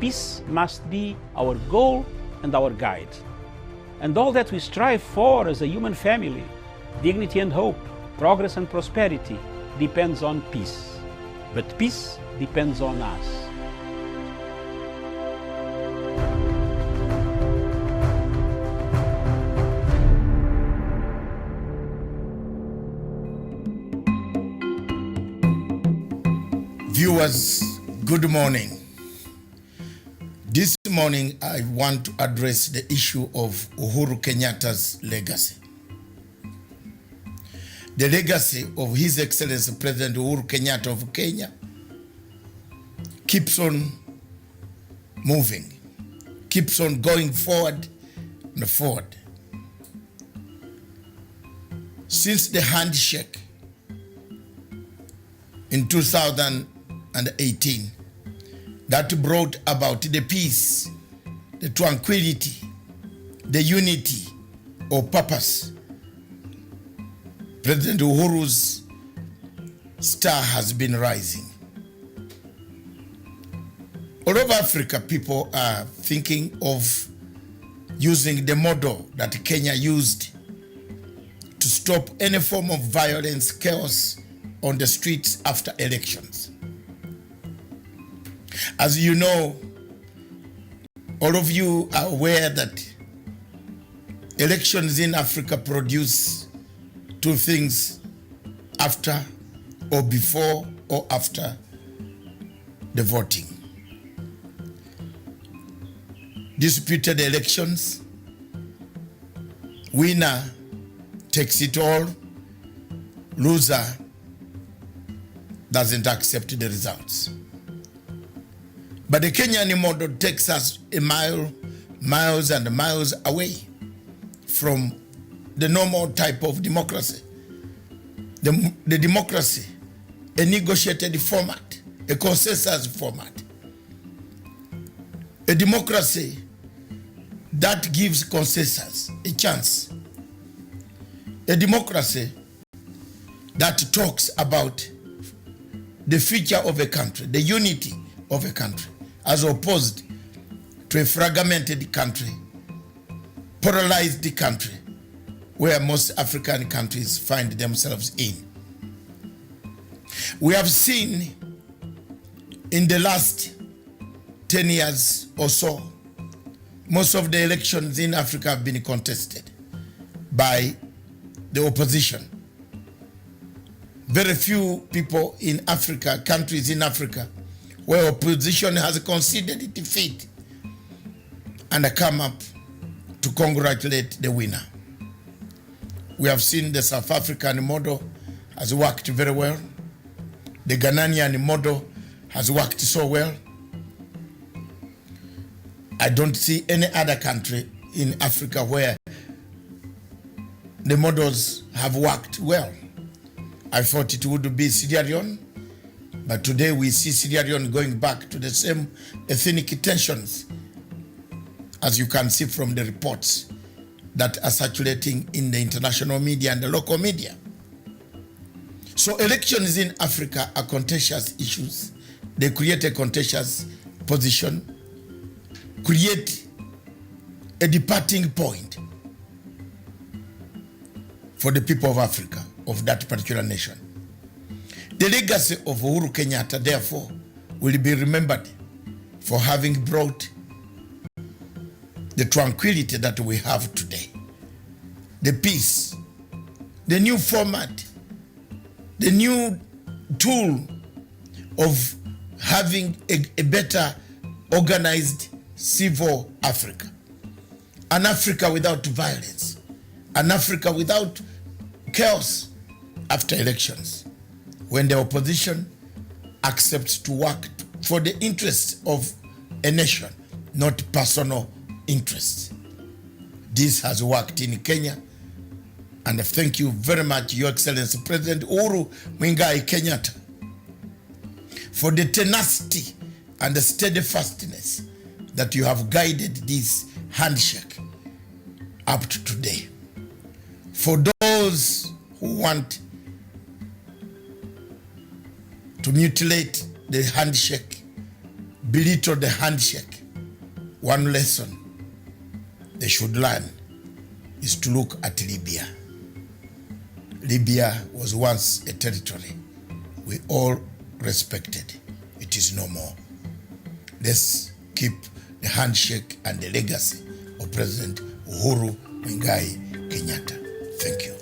peace must be our goal and our guide. And all that we strive for as a human family, dignity and hope, progress and prosperity, depends on peace. But peace depends on us. Viewers, good morning. This morning I want to address the issue of Uhuru Kenyatta's legacy. The legacy of His Excellency President Uhuru Kenyatta of Kenya keeps on moving, keeps on going forward and forward. Since the handshake in 2018 that brought about the peace, the tranquility, the unity of purpose, President Uhuru's star has been rising. All over Africa, people are thinking of using the model that Kenya used to stop any form of violence, chaos on the streets after elections. As you know, all of you are aware that elections in Africa produce two things: after or before or after the voting. Disputed elections, winner takes it all, loser doesn't accept the results. But the Kenyan model takes us miles and miles away from the normal type of democracy. The democracy, a negotiated format, a consensus format. A democracy that gives consensus a chance. A democracy that talks about the future of a country, the unity of a country, as opposed to a fragmented country, polarized country, where most African countries find themselves in. We have seen in the last 10 years or so, most of the elections in Africa have been contested by the opposition. Very few people in Africa, countries in Africa, where opposition has conceded defeat and come up to congratulate the winner. We have seen the South African model has worked very well. The Ghanaian model has worked so well. I don't see any other country in Africa where the models have worked well. I thought it would be Sierra Leone, but today we see Sierra Leone going back to the same ethnic tensions, as you can see from the reports that are circulating in the international media and the local media. So elections in Africa are contentious issues. They create a contentious position, create a departing point for the people of Africa, of that particular nation. The legacy of Uhuru Kenyatta, therefore, will be remembered for having brought the tranquility that we have today, the peace, the new format, the new tool of having a better organized civil Africa, an Africa without violence, an Africa without chaos after elections, when the opposition accepts to work for the interests of a nation, not personal interests. This has worked in Kenya, and thank you very much, Your Excellency President Uhuru Kenyatta, for the tenacity and the steadfastness that you have guided this handshake up to today. For those who want to mutilate the handshake, belittle the handshake, one lesson they should learn is to look at Libya. Libya was once a territory we all respected. It is no more. Let's keep the handshake and the legacy of President Uhuru Muigai Kenyatta. Thank you.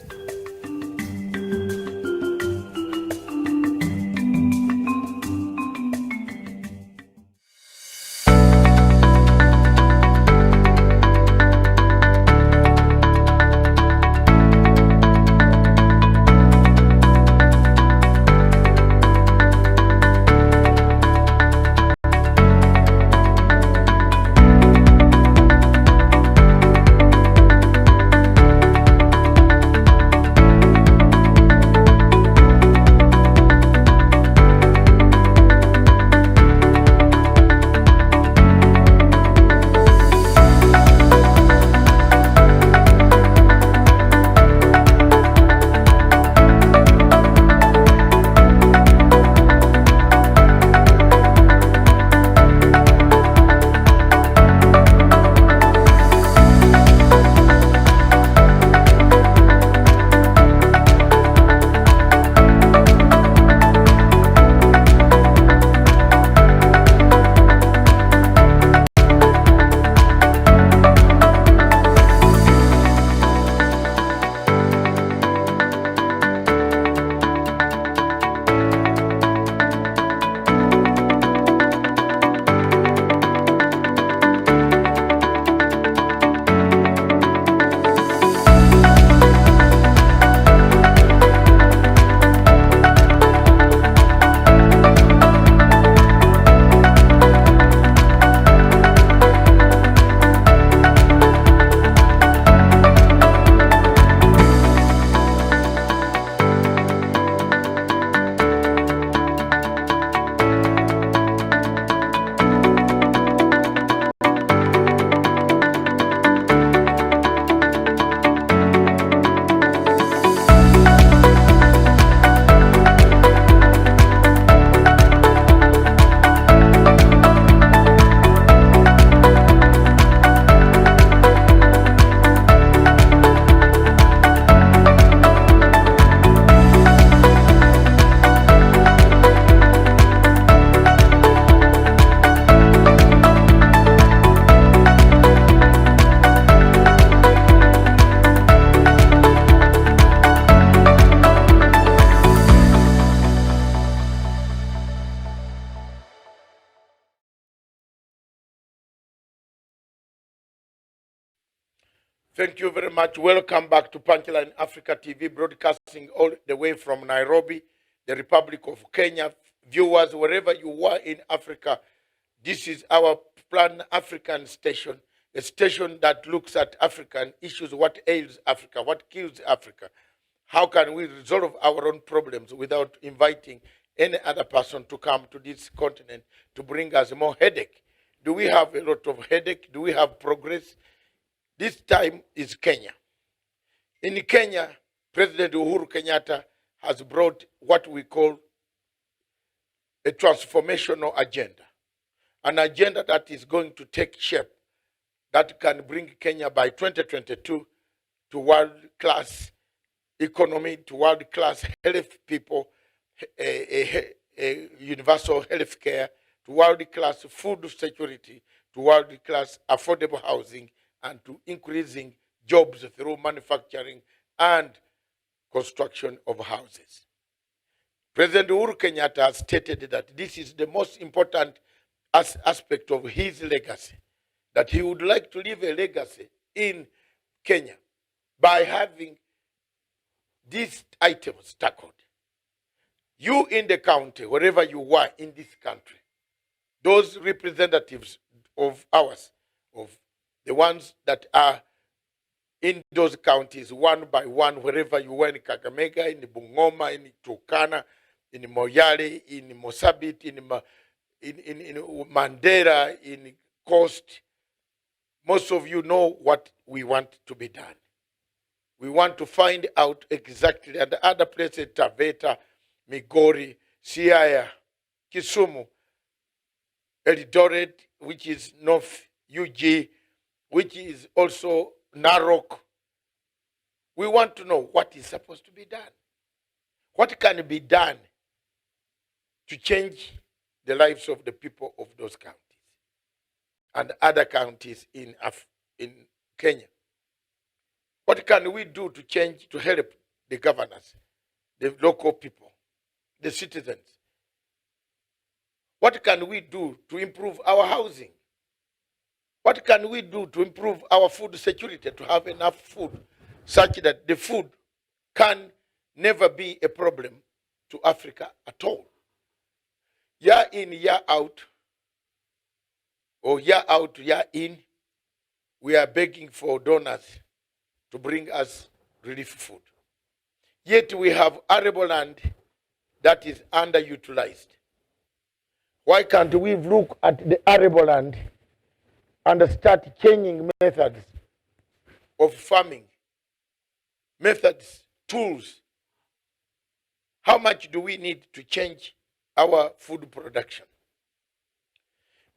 Thank you very much. Welcome back to Punchline Africa TV, broadcasting all the way from Nairobi, the Republic of Kenya. Viewers, wherever you are in Africa, this is our Plan African station, a station that looks at African issues, what ails Africa, what kills Africa. How can we resolve our own problems without inviting any other person to come to this continent to bring us more headache? Do we have a lot of headache? Do we have progress? This time is Kenya. In Kenya, President Uhuru Kenyatta has brought what we call a transformational agenda, an agenda that is going to take shape, that can bring Kenya by 2022 to world-class economy, to world-class health people, a universal health care, to world-class food security, to world-class affordable housing, and to increasing jobs through manufacturing and construction of houses. President Uhuru Kenyatta has stated that this is the most important aspect of his legacy, that he would like to leave a legacy in Kenya by having these items tackled. You in the county, wherever you are in this country, those representatives of ours, of the ones that are in those counties, one by one, wherever you were, in Kakamega, in Bungoma, in Turkana, in Moyale, in Mosabit, in Mandera, in Coast. Most of you know what we want to be done. We want to find out exactly, and the other places, Taveta, Migori, Siaya, Kisumu, Eldoret, which is North UG, which is also Narok. We want to know what is supposed to be done. What can be done to change the lives of the people of those counties and other counties in Kenya? What can we do to change, to help the governors, the local people, the citizens? What can we do to improve our housing? What can we do to improve our food security, to have enough food such that the food can never be a problem to Africa at all? Year in, year out, or year out, year in, we are begging for donors to bring us relief food. Yet we have arable land that is underutilized. Why can't we look at the arable land and start changing methods of farming, methods, tools? How much do we need to change our food production?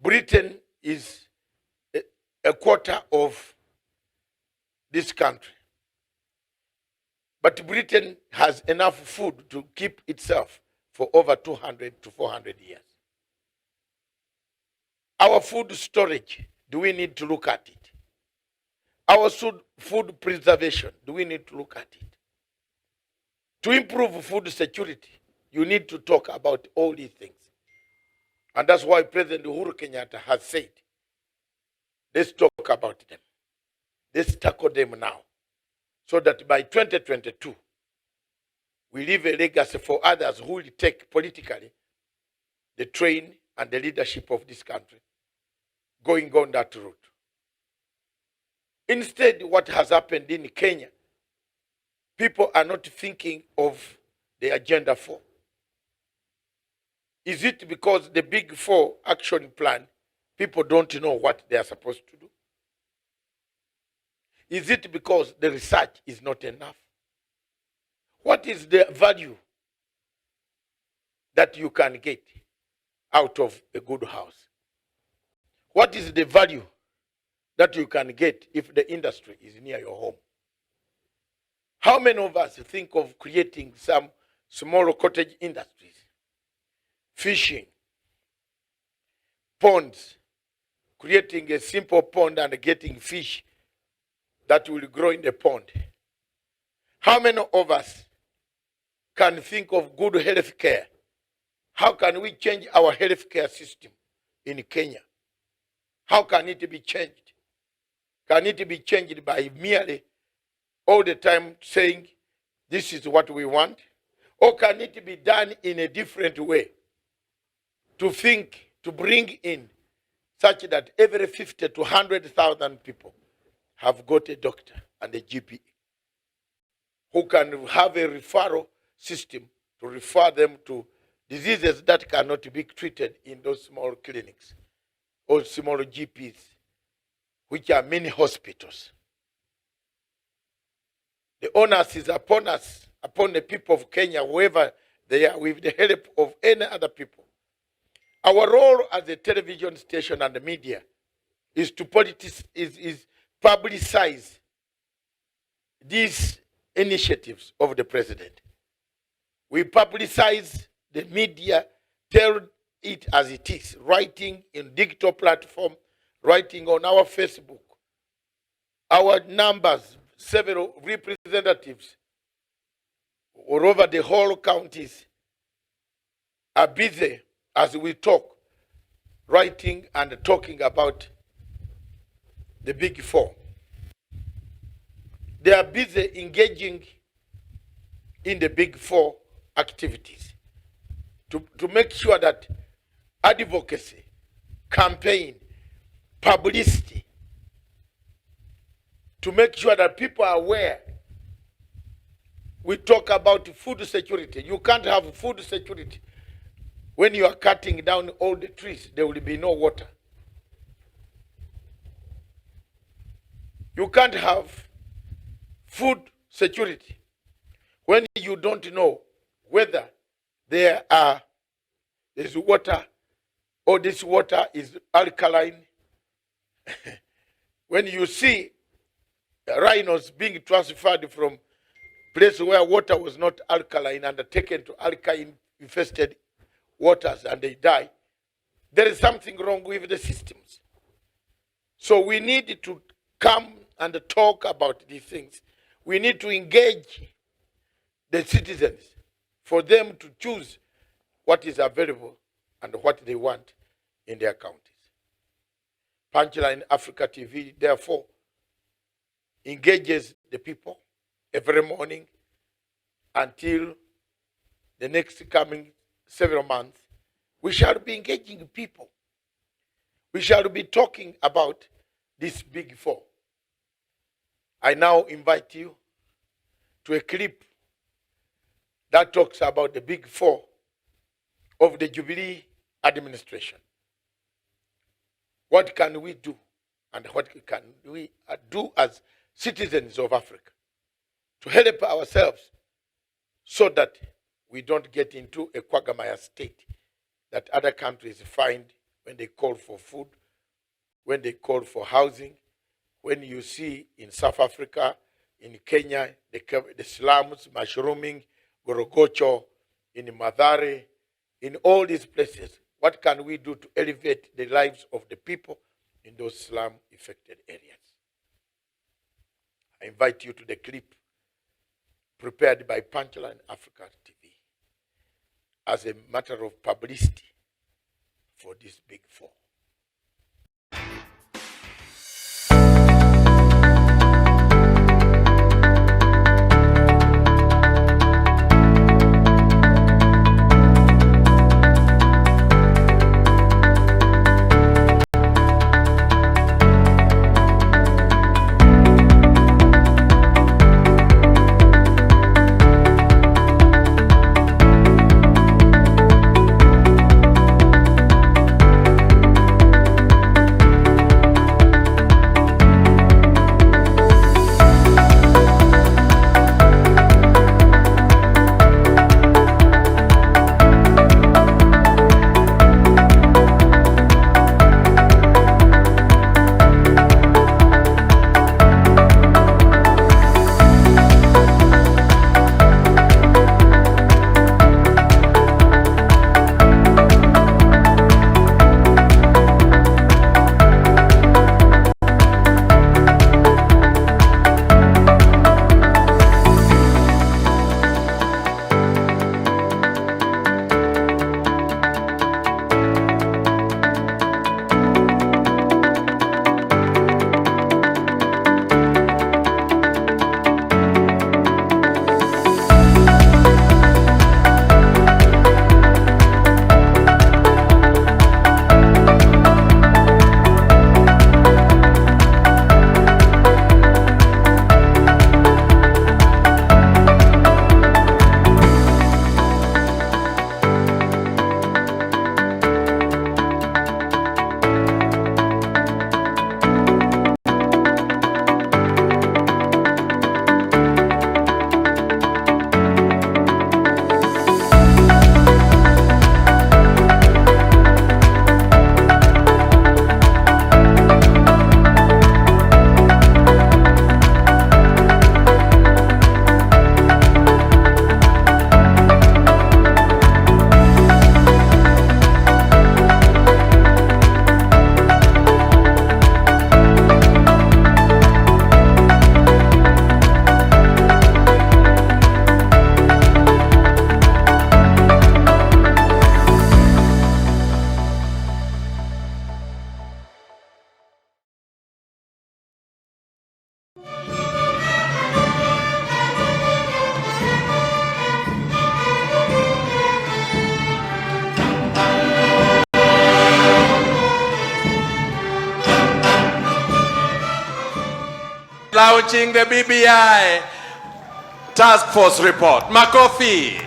Britain is a quarter of this country. But Britain has enough food to keep itself for over 200 to 400 years. Our food storage, do we need to look at it? Our food preservation, do we need to look at it? To improve food security, you need to talk about all these things. And that's why President Kenyatta has said, let's talk about them. Let's tackle them now, so that by 2022, we leave a legacy for others who will take politically the train and the leadership of this country, going on that route. Instead, what has happened in Kenya, people are not thinking of the Agenda 4. Is it because the Big 4 action plan, people don't know what they are supposed to do? Is it because the research is not enough? What is the value that you can get out of a good house? What is the value that you can get if the industry is near your home? How many of us think of creating some small cottage industries, fishing, ponds, creating a simple pond and getting fish that will grow in the pond? How many of us can think of good health care? How can we change our health care system in Kenya? How can it be changed? Can it be changed by merely all the time saying, this is what we want? Or can it be done in a different way? To think, to bring in such that every 50 to 100,000 people have got a doctor and a GP who can have a referral system to refer them to diseases that cannot be treated in those small clinics or small GPs, which are many hospitals. The onus is upon us, upon the people of Kenya, whoever they are, with the help of any other people. Our role as a television station and the media is to publicize these initiatives of the president. We publicize the media, tell it as it is, writing in digital platform, writing on our Facebook. Our numbers, several representatives all over the whole counties are busy as we talk, writing and talking about the Big 4. They are busy engaging in the Big 4 activities to make sure that advocacy, campaign, publicity, to make sure that people are aware. We talk about food security. You can't have food security when you are cutting down all the trees. There will be no water. You can't have food security when you don't know whether there is water or this water is alkaline When you see rhinos being transferred from places where water was not alkaline and taken to alkaline infested waters and they die, there is something wrong with the systems. So we need to come and talk about these things. We need to engage the citizens for them to choose what is available and what they want in their counties. Punchline Africa TV, therefore, engages the people every morning until the next coming several months. We shall be engaging people. We shall be talking about this big four. I now invite you to a clip that talks about the big four of the Jubilee administration. What can we do, and what can we do as citizens of Africa to help ourselves so that we don't get into a quagmire state that other countries find when they call for food, when they call for housing, when you see in South Africa, in Kenya, the slums mushrooming, Gorogocho, in Madare, in all these places. What can we do to elevate the lives of the people in those slum-affected areas? I invite you to the clip prepared by Punchline Africa TV as a matter of publicity for this big four. Launching the BBI Task Force report. Makofi.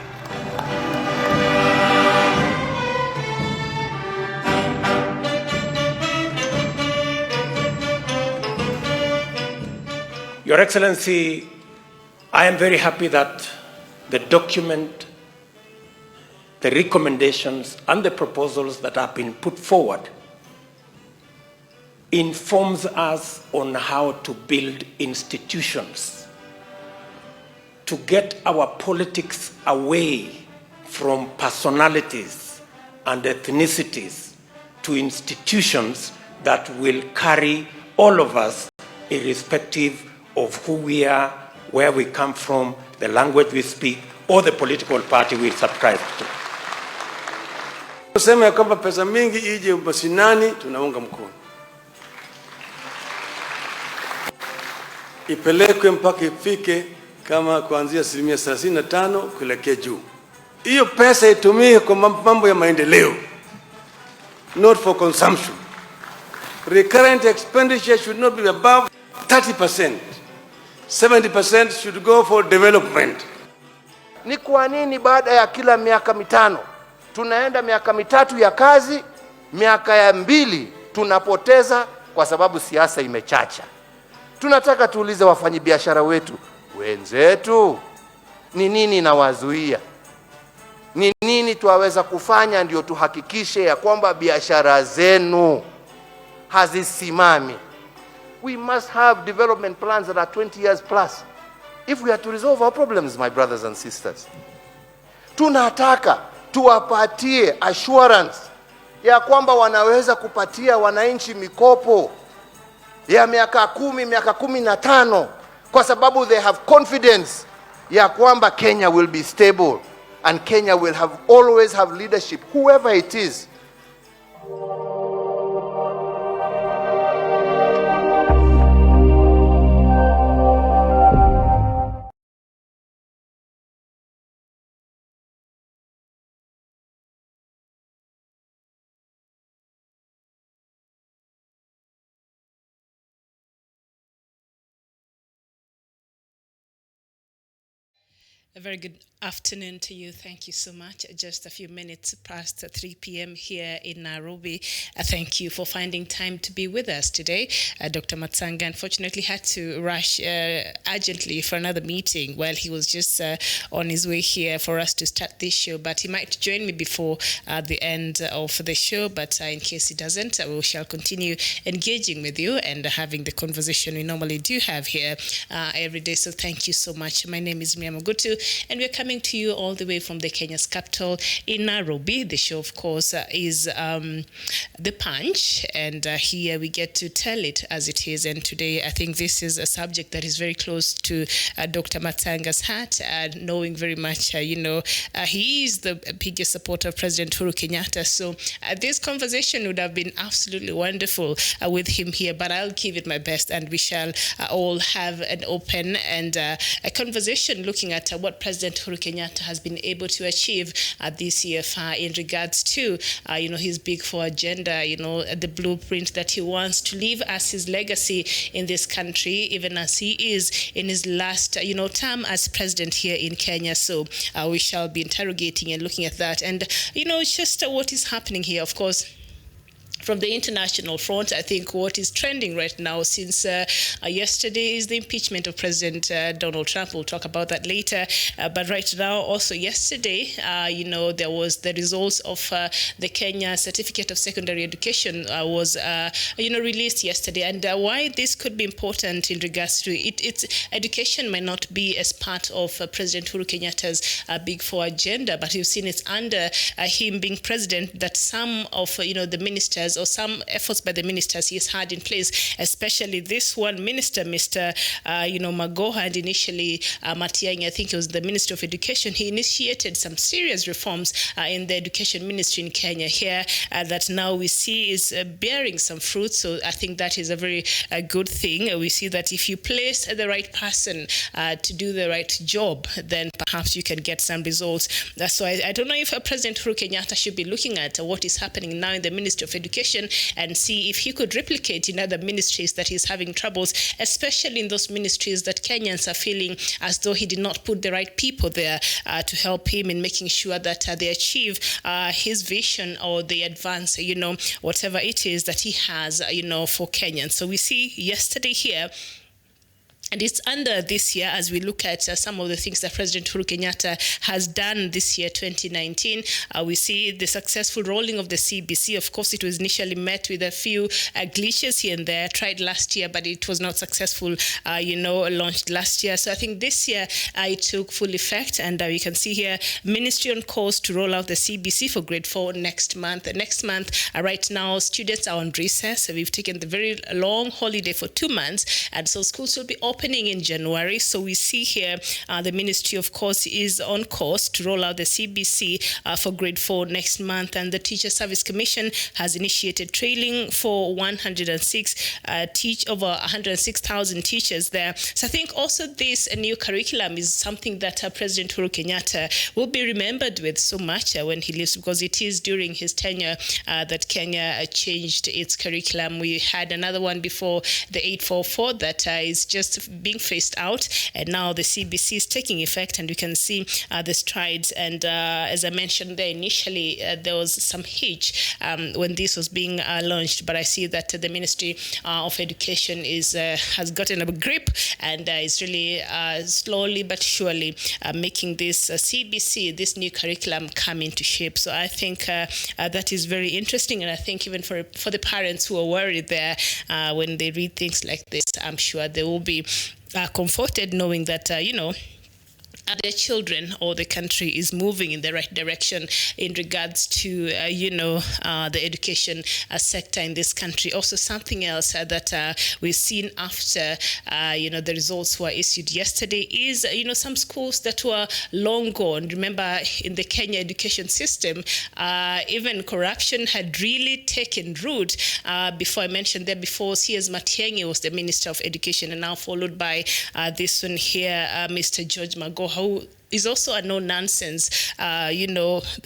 Your Excellency, I am very happy that the document, the recommendations and the proposals that have been put forward informs us on how to build institutions, to get our politics away from personalities and ethnicities to institutions that will carry all of us, irrespective of who we are, where we come from, the language we speak, or the political party we subscribe to. Kusema ya kwamba pesa mingi ije mashinani, tunaunga mkono. Ipelekwe mpaka ifike kama kuanzia 35% kuelekea juu. Hiyo pesa itumike kwa mambo ya maendeleo, not for consumption. Recurrent expenditure should not be above 30%. 70% should go for development. Ni kwa nini baada ya kila miaka mitano tunaenda miaka mitatu ya kazi, miaka ya 2 tunapoteza kwa sababu siasa imechacha? Tunataka tuulize wafanyabiashara wetu wenzetu, ni nini inawazuia? Ni nini tuwaweza kufanya ndio tuhakikishe ya kwamba biashara zenu hazisimami? We must have development plans that are 20 years plus if we are to resolve our problems, my brothers and sisters. Tunataka tuwapatie assurance ya kwamba wanaweza kupatia wananchi mikopo ya miaka 10, miaka 15, kwa sababu they have confidence ya kwamba Kenya will be stable and Kenya will always have leadership, whoever it is. A very good afternoon to you. Thank you so much. Just a few minutes past 3 p.m. here in Nairobi. Thank you for finding time to be with us today. Dr. Matsanga unfortunately had to rush urgently for another meeting while he was just on his way here for us to start this show. But he might join me before the end of the show. But in case he doesn't, we shall continue engaging with you and having the conversation we normally do have here every day. So thank you so much. My name is Mia Mogutu, and we're coming to you all the way from the Kenya's capital in Nairobi. The show, of course, is The Punch, and here we get to tell it as it is. And today, I think this is a subject that is very close to Dr. Matsanga's heart, knowing very much, he is the biggest supporter of President Uhuru Kenyatta. So this conversation would have been absolutely wonderful with him here, but I'll give it my best, and we shall all have an open and a conversation looking at what President Uhuru Kenyatta has been able to achieve this year in regards to, his Big Four agenda, the blueprint that he wants to leave as his legacy in this country, even as he is in his last, term as president here in Kenya. So we shall be interrogating and looking at that. And, just what is happening here, of course. From the international front, I think what is trending right now since yesterday is the impeachment of President Donald Trump. We'll talk about that later. But right now, also yesterday, there was the results of the Kenya Certificate of Secondary Education was, released yesterday. And why this could be important in regards to it, it's education might not be as part of President Uhuru Kenyatta's Big Four agenda, but you've seen it's under him being president that some of, the ministers or some efforts by the ministers he's had in place, especially this one minister, Mr. Magoha, and initially Matiang'i, I think it was the Minister of Education. He initiated some serious reforms in the education ministry in Kenya here that now we see is bearing some fruit. So I think that is a very good thing. We see that if you place the right person to do the right job, then perhaps you can get some results. So I don't know if President Uhuru Kenyatta should be looking at what is happening now in the Ministry of Education and see if he could replicate in other ministries that he's having troubles, especially in those ministries that Kenyans are feeling as though he did not put the right people there to help him in making sure that they achieve his vision or they advance, whatever it is that he has, for Kenyans. So we see yesterday here And it's under this year, as we look at some of the things that President Uhuru Kenyatta has done this year, 2019. We see the successful rolling of the CBC. Of course, it was initially met with a few glitches here and there, tried last year, but it was not successful, launched last year. So I think this year it took full effect. And we can see here, Ministry on course to roll out the CBC for grade 4 next month. Right now, students are on recess. So we've taken the very long holiday for 2 months. And so schools will be opening in January. So we see here the ministry, of course, is on course to roll out the CBC for grade 4 next month. And the Teacher Service Commission has initiated training for over 106,000 teachers there. So I think also this new curriculum is something that President Uhuru Kenyatta will be remembered with so much when he leaves, because it is during his tenure that Kenya changed its curriculum. We had another one before the 844 that is just being phased out, and now the CBC is taking effect, and we can see the strides. And as I mentioned there initially, there was some hitch when this was being launched, but I see that the Ministry of Education has gotten a grip and is really slowly but surely making this CBC, this new curriculum, come into shape. So I think that is very interesting, and I think even for the parents who are worried there when they read things like this, I'm sure they will be comforted knowing that, their children or the country is moving in the right direction in regards to, the education sector in this country. Also, something else that we've seen after, the results were issued yesterday is, some schools that were long gone. Remember, in the Kenya education system, even corruption had really taken root. Before I mentioned there before, CS Matiang'i was the Minister of Education, and now followed by this one here, Mr. George Magoha, who is also a no-nonsense,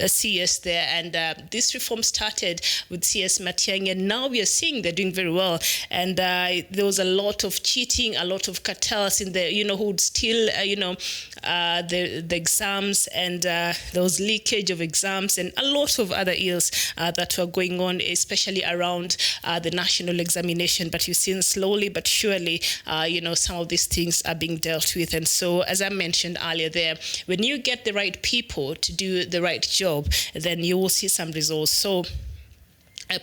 CS there. And this reform started with CS Matiang'i, and now we are seeing they're doing very well. And there was a lot of cheating, a lot of cartels in the, who would steal, the exams, and there was leakage of exams and a lot of other ills that were going on, especially around the national examination. But you've seen slowly but surely, some of these things are being dealt with. And so, as I mentioned earlier there, when you get the right people to do the right job, then you will see some results. So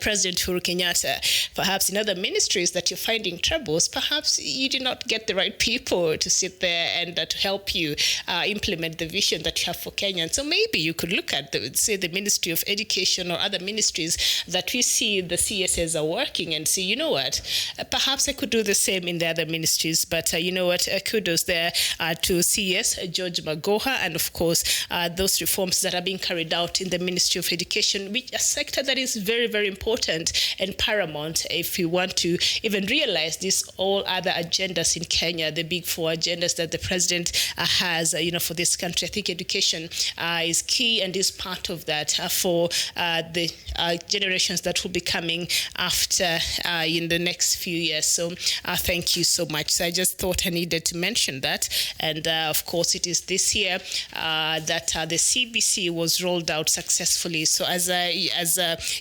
President Uhuru Kenyatta, perhaps in other ministries that you're finding troubles, perhaps you did not get the right people to sit there and to help you implement the vision that you have for Kenya. And so maybe you could look at, the Ministry of Education or other ministries that we see the CSs are working and see, perhaps I could do the same in the other ministries. But kudos there to CS George Magoha, and of course those reforms that are being carried out in the Ministry of Education, which a sector that is very, very important and paramount if you want to even realize these all other agendas in Kenya, the big 4 agendas that the president has, for this country. I think education is key and is part of that for the generations that will be coming after in the next few years. So thank you so much. So I just thought I needed to mention that. And of course, it is this year that the CBC was rolled out successfully. So as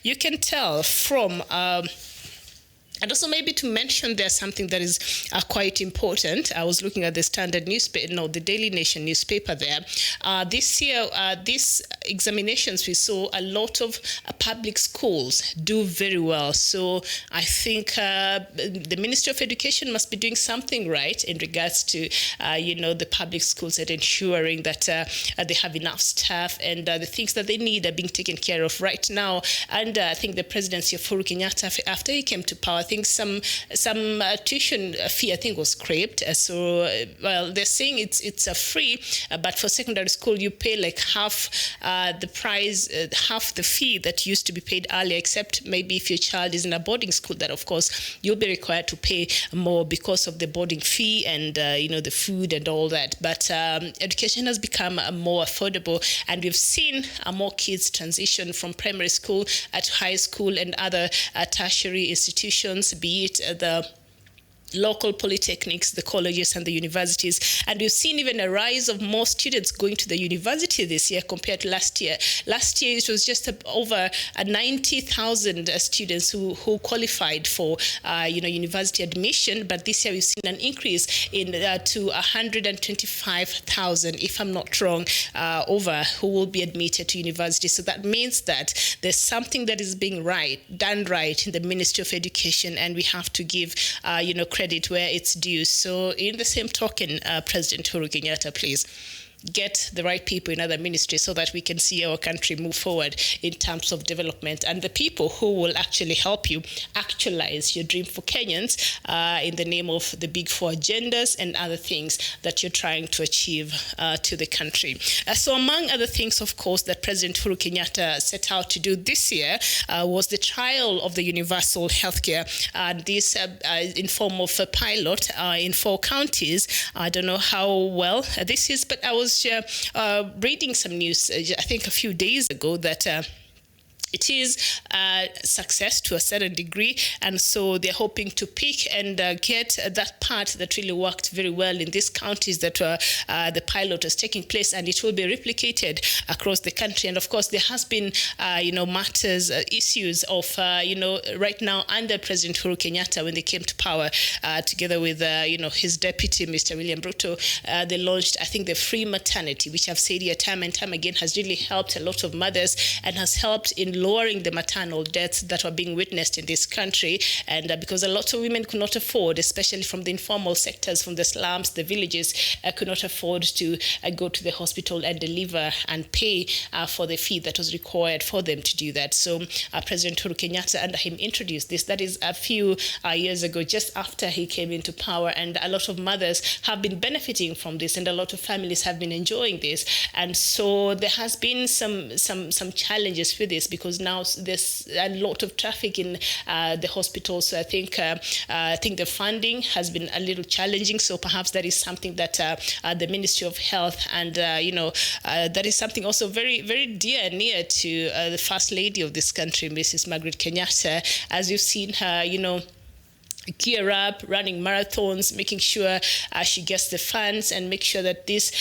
you can tell from and also maybe to mention there's something that is quite important. I was looking at the Standard newspaper, the Daily Nation newspaper there. This year, these examinations, we saw a lot of public schools do very well. So I think the Ministry of Education must be doing something right in regards to, the public schools and ensuring that they have enough staff and the things that they need are being taken care of right now. And I think the presidency of Uhuru Kenyatta, after he came to power, I think some tuition fee, I think, was scraped. They're saying it's a free, but for secondary school you pay like half the price, half the fee that used to be paid earlier, except maybe if your child is in a boarding school, that of course you'll be required to pay more because of the boarding fee and the food and all that. But education has become more affordable, and we've seen more kids transition from primary school to high school and other tertiary institutions, be it the local polytechnics, the colleges and the universities. And we've seen even a rise of more students going to the university this year compared to last year. Last year, it was just over 90,000 students who qualified for, university admission. But this year, we've seen an increase to 125,000, if I'm not wrong, over who will be admitted to university. So that means that there's something that is being done right in the Ministry of Education, and we have to give, credit where it's due. So in the same token, President Uhuru Kenyatta, please get the right people in other ministries so that we can see our country move forward in terms of development, and the people who will actually help you actualize your dream for Kenyans in the name of the Big Four agendas and other things that you're trying to achieve to the country. So among other things, of course, that President Uhuru Kenyatta set out to do this year was the trial of the universal healthcare. This in form of a pilot in 4 counties. I don't know how well this is, but I was reading some news, I think a few days ago, that it is a success to a certain degree, and so they're hoping to pick and get that part that really worked very well in these counties that the pilot is taking place, and it will be replicated across the country. And of course, there has been, matters, issues of, right now under President Uhuru Kenyatta when they came to power, together with, his deputy, Mr. William Ruto, they launched, I think, the free maternity, which I've said here time and time again has really helped a lot of mothers and has helped in lowering the maternal deaths that were being witnessed in this country. And because a lot of women could not afford, especially from the informal sectors, from the slums, the villages, could not afford to go to the hospital and deliver and pay for the fee that was required for them to do that. So President Uhuru Kenyatta, under him, introduced this. That is a few years ago, just after he came into power. And a lot of mothers have been benefiting from this, and a lot of families have been enjoying this. And so there has been some challenges with this, because now there's a lot of traffic in the hospitals. So I think the funding has been a little challenging. So perhaps that is something that the Ministry of Health and that is something also very, very dear and near to the First Lady of this country, Mrs. Margaret Kenyatta, as you've seen her, gear up, running marathons, making sure she gets the funds and make sure that this,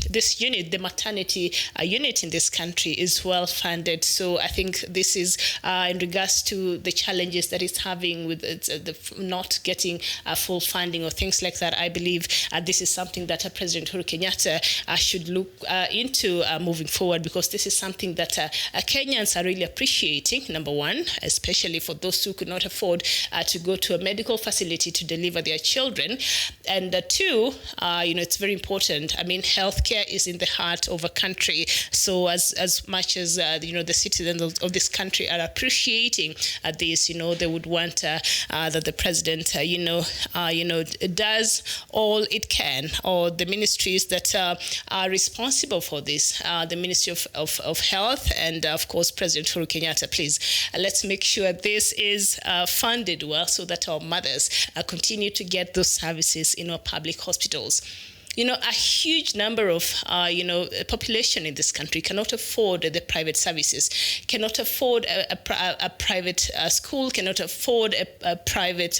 this unit, the maternity unit in this country, is well funded. So I think this is in regards to the challenges that it's having with the not getting full funding or things like that. I believe this is something that President Uhuru Kenyatta should look into moving forward, because this is something that Kenyans are really appreciating, number one, especially for those who could not afford to go to a medical facility to deliver their children. And two, it's very important. I mean, healthcare is in the heart of a country. So as much as, the citizens of this country are appreciating this, they would want that the president, does all it can, or the ministries that are responsible for this, the Ministry of Health, and of course, President Uhuru Kenyatta, please, let's make sure this is funded well, so that our mothers continue to get those services in our public hospitals. A huge number of, population in this country cannot afford the private services, cannot afford a private school, cannot afford a private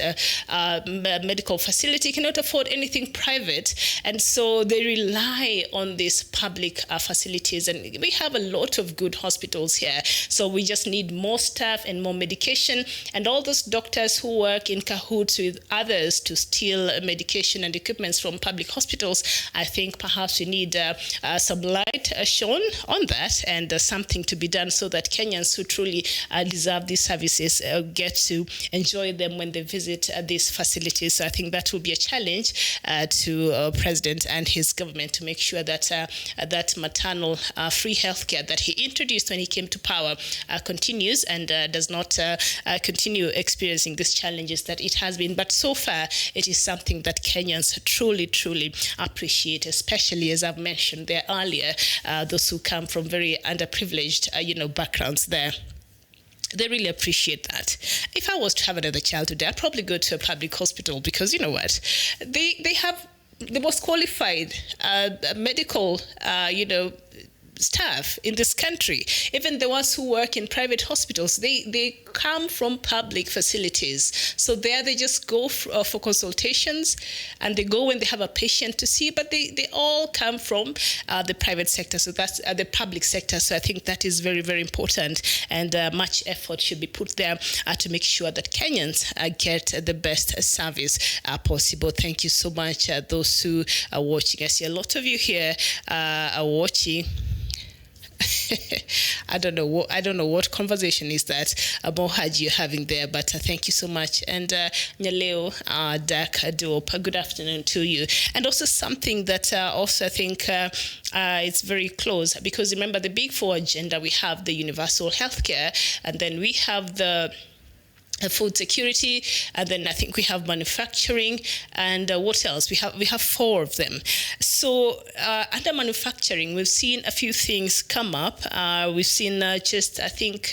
medical facility, cannot afford anything private. And so they rely on these public facilities. And we have a lot of good hospitals here. So we just need more staff and more medication. And all those doctors who work in cahoots with others to steal medication and equipments from public hospitals, I think perhaps we need some light shone on that, and something to be done so that Kenyans who truly deserve these services get to enjoy them when they visit these facilities. So I think that will be a challenge to President and his government to make sure that that maternal free healthcare that he introduced when he came to power continues and does not continue experiencing these challenges that it has been. But so far, it is something that Kenyans truly, truly appreciate, especially, as I've mentioned there earlier, those who come from very underprivileged, backgrounds there. They really appreciate that. If I was to have another child today, I'd probably go to a public hospital, because you know what? They have the most qualified medical, staff in this country. Even the ones who work in private hospitals, they come from public facilities. So there they just go for consultations, and they go when they have a patient to see, but they all come from the private sector. So that's the public sector. So I think that is very, very important, and much effort should be put there to make sure that Kenyans get the best service possible. Thank you so much, those who are watching. I see a lot of you here are watching. I don't know what conversation is that Mohaj you're having there, but thank you so much. And Nyaleo Dak Dope, good afternoon to you. And also something that also I think it's very close, because remember the big four agenda, we have the universal healthcare, and then we have the food security, and then I think we have manufacturing, and what else? We have four of them. So under manufacturing, we've seen a few things come up. We've seen just I think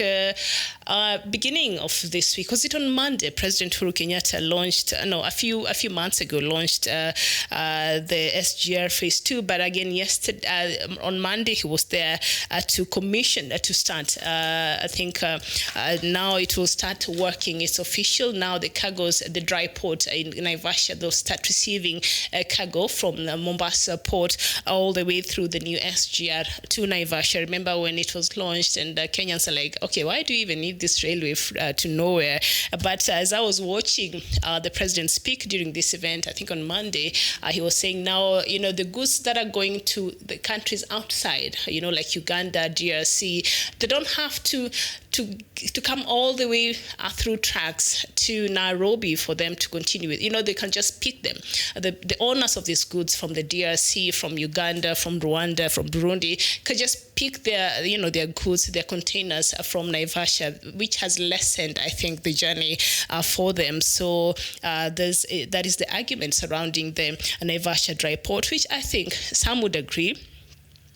beginning of this week, was it on Monday? President Uhuru Kenyatta launched a few months ago launched the SGR Phase 2, but again yesterday on Monday he was there to commission to start. I think now it will start working. It's official now. The cargoes, the dry port in Naivasha, they'll start receiving cargo from the Mombasa port all the way through the new SGR to Naivasha. Remember when it was launched, and Kenyans are like, okay, why do you even need this railway to nowhere? But as I was watching the president speak during this event, I think on Monday, he was saying now, the goods that are going to the countries outside, like Uganda, DRC, they don't have to come all the way through tracks to Nairobi for them to continue with. They can just pick them. The owners of these goods from the DRC, from Uganda, from Rwanda, from Burundi, can just pick their goods, their containers from Naivasha, which has lessened, I think, the journey for them. So that is the argument surrounding the Naivasha dry port, which I think some would agree.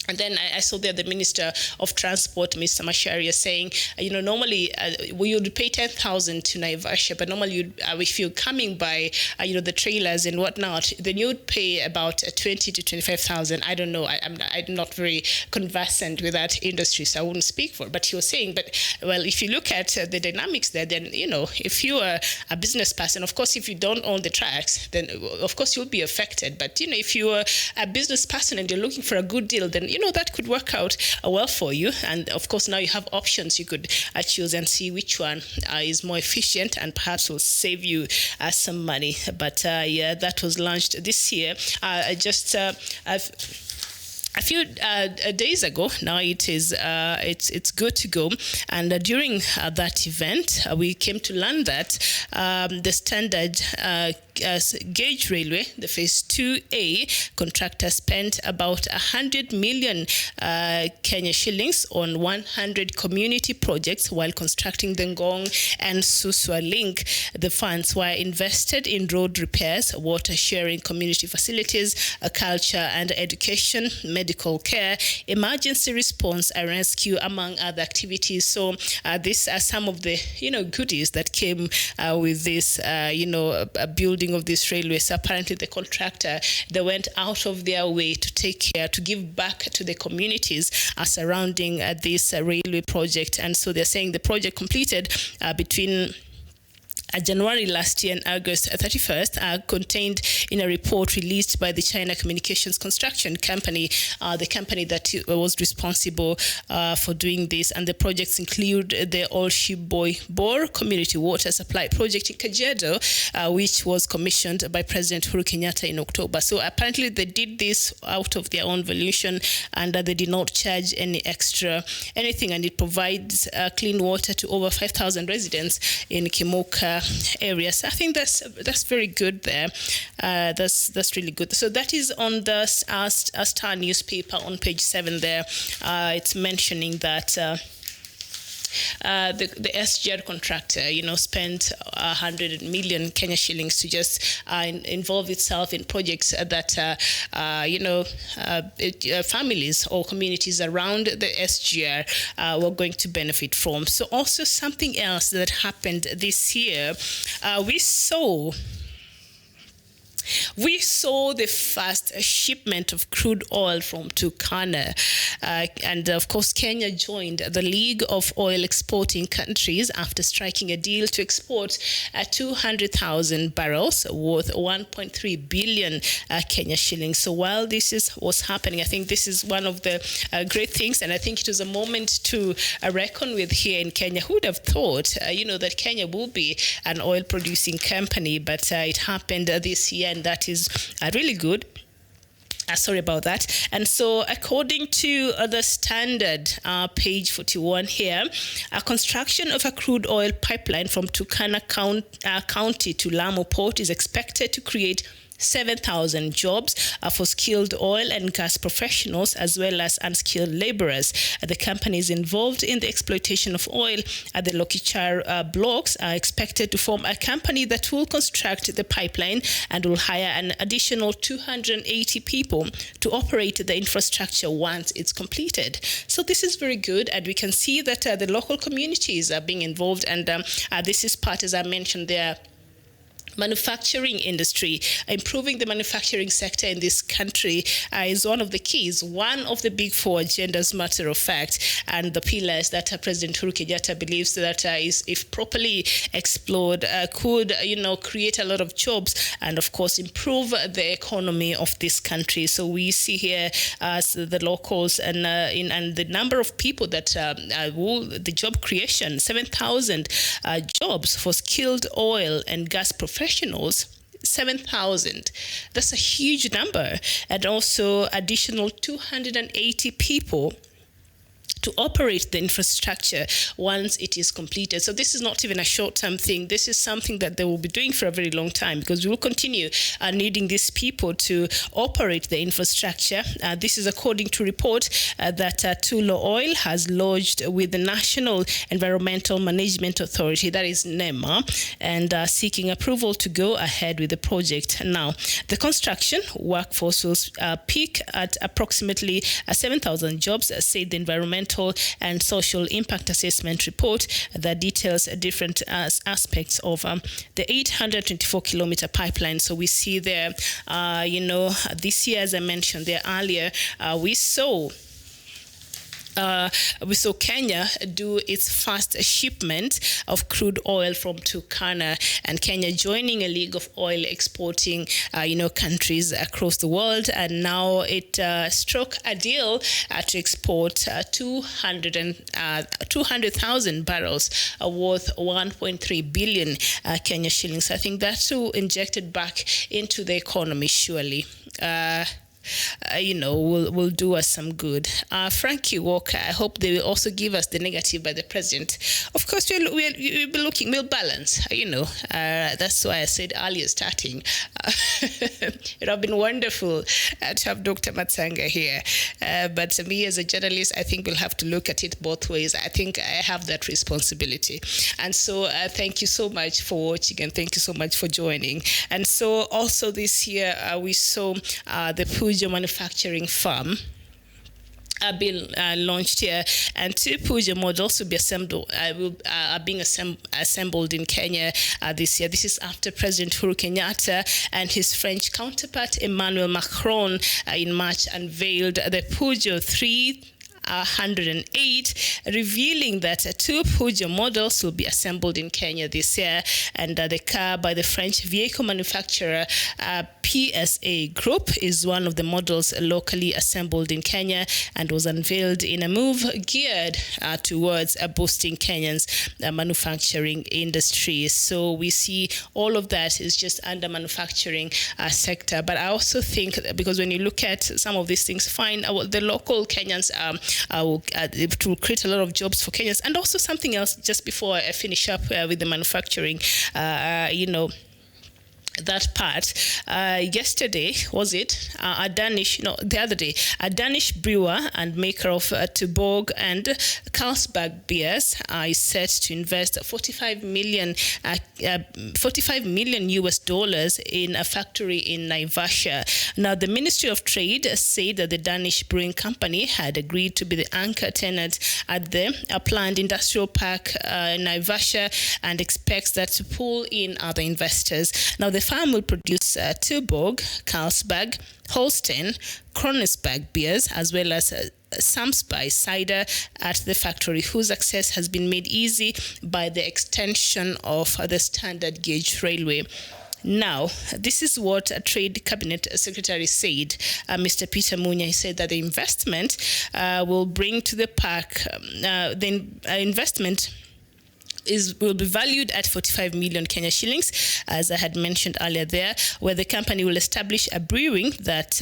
And then I saw there the Minister of Transport, Mr. Macharia, saying, normally we would pay 10,000 to Naivasha, but normally if you're coming by, the trailers and whatnot, then you would pay about 20 to 25,000. I don't know. I'm not very conversant with that industry, so I wouldn't speak for it. But he was saying, if you look at the dynamics there, then, if you are a business person, of course, if you don't own the tracks, then of course you'll be affected. But, if you are a business person and you're looking for a good deal, then, that could work out well for you. And of course, now you have options. You could choose and see which one is more efficient and perhaps will save you some money. But that was launched this year. A few days ago, now it's good to go. And during that event, we came to learn that the standard gauge railway, the Phase 2A contractor, spent about 100 million Kenya shillings on 100 community projects while constructing the Ngong and Suswa link. The funds were invested in road repairs, water sharing, community facilities, culture and education, medical care, emergency response and rescue, among other activities. So these are some of the goodies that came with this building of this railway. So apparently the contractor, they went out of their way to take care, to give back to the communities surrounding this railway project. And so they're saying the project completed between January last year and August 31st, contained in a report released by the China Communications Construction Company, the company that was responsible for doing this. And the projects include the Olshiboi Bor Community Water Supply Project in Kajiado, which was commissioned by President Uhuru Kenyatta in October. So apparently they did this out of their own volition, and they did not charge any extra anything, and it provides clean water to over 5,000 residents in Kimoka area. So I think that's very good there. That's really good. So that is on the Star newspaper on page 7 there. It's mentioning that the SGR contractor, spent 100 million Kenya shillings to just involve itself in projects that, families or communities around the SGR were going to benefit from. So also something else that happened this year, we saw We saw the first shipment of crude oil from Turkana. And of course, Kenya joined the League of Oil Exporting Countries after striking a deal to export 200,000 barrels worth 1.3 billion Kenya shillings. So while this is what's happening, I think this is one of the great things. And I think it was a moment to reckon with here in Kenya. Who would have thought, that Kenya will be an oil producing company, but it happened this year. And that is really good. Sorry about that. And so according to the Standard, page 41 here, construction of a crude oil pipeline from Turkana County to Lamu Port is expected to create 7,000 jobs for skilled oil and gas professionals as well as unskilled laborers. The companies involved in the exploitation of oil at the Lokichar blocks are expected to form a company that will construct the pipeline and will hire an additional 280 people to operate the infrastructure once it's completed. So this is very good, and we can see that the local communities are being involved, and this is part, as I mentioned there, manufacturing industry. Improving the manufacturing sector in this country is one of the keys, one of the big four agendas, as a matter of fact, and the pillars that President Kenyatta believes that is, if properly explored, could create a lot of jobs and of course improve the economy of this country. So we see here as the locals and the number of people that the job creation, 7,000 jobs for skilled oil and gas professionals. 7,000. That's a huge number. And also additional 280 people to operate the infrastructure once it is completed. So this is not even a short-term thing. This is something that they will be doing for a very long time, because we will continue needing these people to operate the infrastructure. This is according to report that Tullow Oil has lodged with the National Environmental Management Authority, that is NEMA, and seeking approval to go ahead with the project. Now, the construction workforce will peak at approximately 7,000 jobs, said the Environmental and Social Impact Assessment report that details different aspects of the 824-kilometer pipeline. So we see there, this year, as I mentioned there earlier, we saw Kenya do its first shipment of crude oil from Turkana, and Kenya joining a league of oil exporting, countries across the world, and now it struck a deal to export 200,000 barrels worth 1.3 billion Kenya shillings. I think that too injected back into the economy, surely. Will do us some good. Frankie Walker, I hope they will also give us the negative by the president. Of course, we'll be looking, we'll balance, that's why I said earlier starting. It would have been wonderful to have Dr. Matsanga here. But me as a journalist, I think we'll have to look at it both ways. I think I have that responsibility. And so thank you so much for watching, and thank you so much for joining. And so also this year, we saw the Pujo manufacturing farm been launched here, and 2 Pujo models will be being assembled in Kenya this year. This is after President Kenyatta and his French counterpart Emmanuel Macron in March unveiled the Pujo 308, revealing that 2 Pujo models will be assembled in Kenya this year, and the car by the French vehicle manufacturer PSA Group is one of the models locally assembled in Kenya and was unveiled in a move geared towards boosting Kenya's manufacturing industry. So we see all of that is just under manufacturing sector. But I also think that, because when you look at some of these things, fine, the local Kenyans it will create a lot of jobs for Kenyans. And also something else, just before I finish up with the manufacturing, that part. Yesterday, was it? The other day, a Danish brewer and maker of Tuborg and Carlsberg beers is set to invest 45 million US dollars in a factory in Naivasha. Now, the Ministry of Trade said that the Danish brewing company had agreed to be the anchor tenant at the planned industrial park in Naivasha, and expects that to pull in other investors. Now, the farm will produce Tuborg, Carlsberg, Holstein, Kronosberg beers, as well as Samsby cider at the factory, whose access has been made easy by the extension of the standard gauge railway. Now, this is what a Trade Cabinet Secretary said. Mr. Peter Munya, he said that the investment will bring to the park, investment will be valued at 45 million Kenya shillings, as I had mentioned earlier there, where the company will establish a brewing that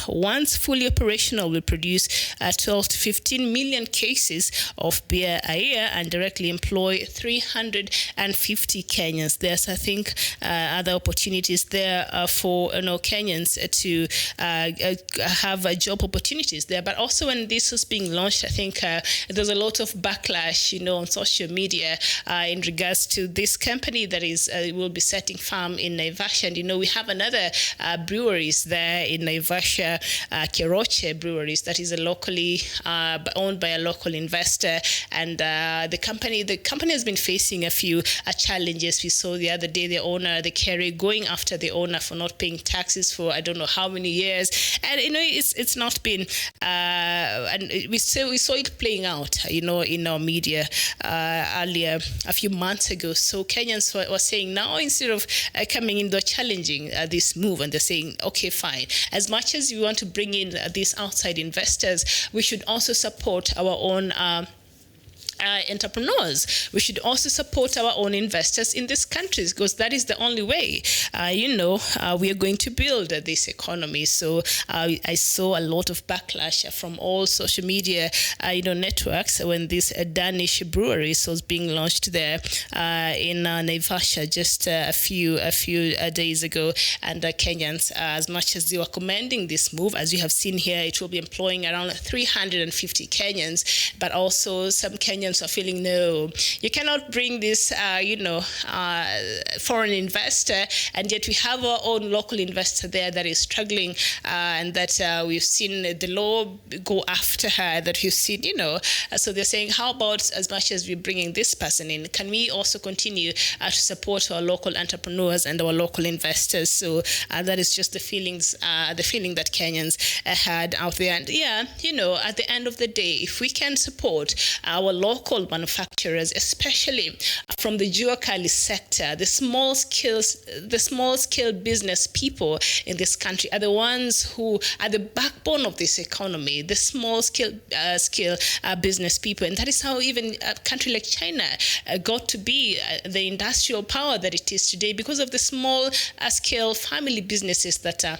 once fully operational will produce 12 to 15 million cases of beer a year and directly employ 350 Kenyans. There's, I think, other opportunities there for Kenyans to have job opportunities there. But also when this was being launched, I think there's a lot of backlash, on social media in regards to this company that is will be setting farm in Naivasha. And we have another breweries there in Naivasha, Keroche Breweries, that is a locally owned by a local investor. And the company has been facing a few challenges. We saw the other day the Kerry, going after the owner for not paying taxes for I don't know how many years. And it's not been and we saw it playing out in our media earlier a few months ago. So Kenyans were saying now, instead of coming in, they're challenging this move, and they're saying, okay, fine, as much as we want to bring in these outside investors, we should also support our own entrepreneurs. We should also support our own investors in these countries, because that is the only way, we are going to build this economy. So I saw a lot of backlash from all social media, networks when this Danish brewery was being launched there in Naivasha just a few days ago. And Kenyans, as much as they were commending this move, as you have seen here, it will be employing around 350 Kenyans, but also some Kenyans are feeling, no, you cannot bring this, foreign investor, and yet we have our own local investor there that is struggling, and that we've seen the law go after her, that we've seen, so they're saying, how about, as much as we're bringing this person in, can we also continue to support our local entrepreneurs and our local investors? So that is just the feeling that Kenyans had out there. And at the end of the day, if we can support our local manufacturers, especially from the Juakali sector, the small scale business people in this country are the ones who are the backbone of this economy, the small scale business people. And that is how even a country like China got to be the industrial power that it is today, because of the small scale family businesses that are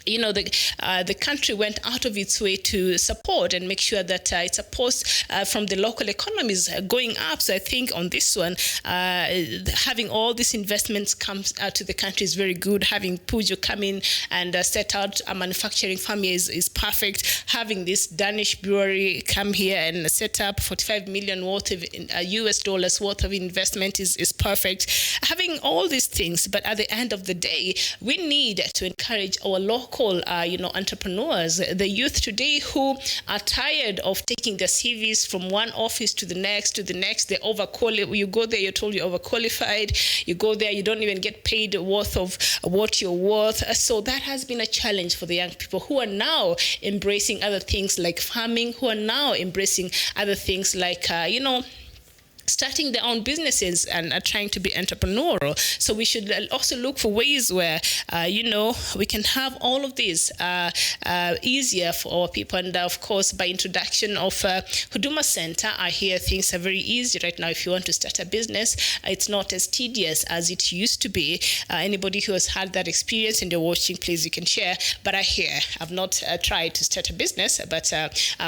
the country went out of its way to support and make sure that it supports from the local economies going up. So I think on this one, having all these investments come to the country is very good. Having Pujo come in and set out a manufacturing farm is perfect. Having this Danish brewery come here and set up 45 million worth of US dollars worth of investment is perfect. Having all these things, but at the end of the day, we need to encourage our local entrepreneurs, the youth today who are tired of taking their CVs from one office to the next. They're overqualified. You go there, you're told you're overqualified. You go there, you don't even get paid worth of what you're worth. So that has been a challenge for the young people who are now embracing other things like farming, who are now embracing other things like, starting their own businesses and are trying to be entrepreneurial. So we should also look for ways where, we can have all of this easier for our people. And of course, by introduction of Huduma Center, I hear things are very easy right now. If you want to start a business, it's not as tedious as it used to be. Anybody who has had that experience and you're watching, please, you can share. But I've not tried to start a business, but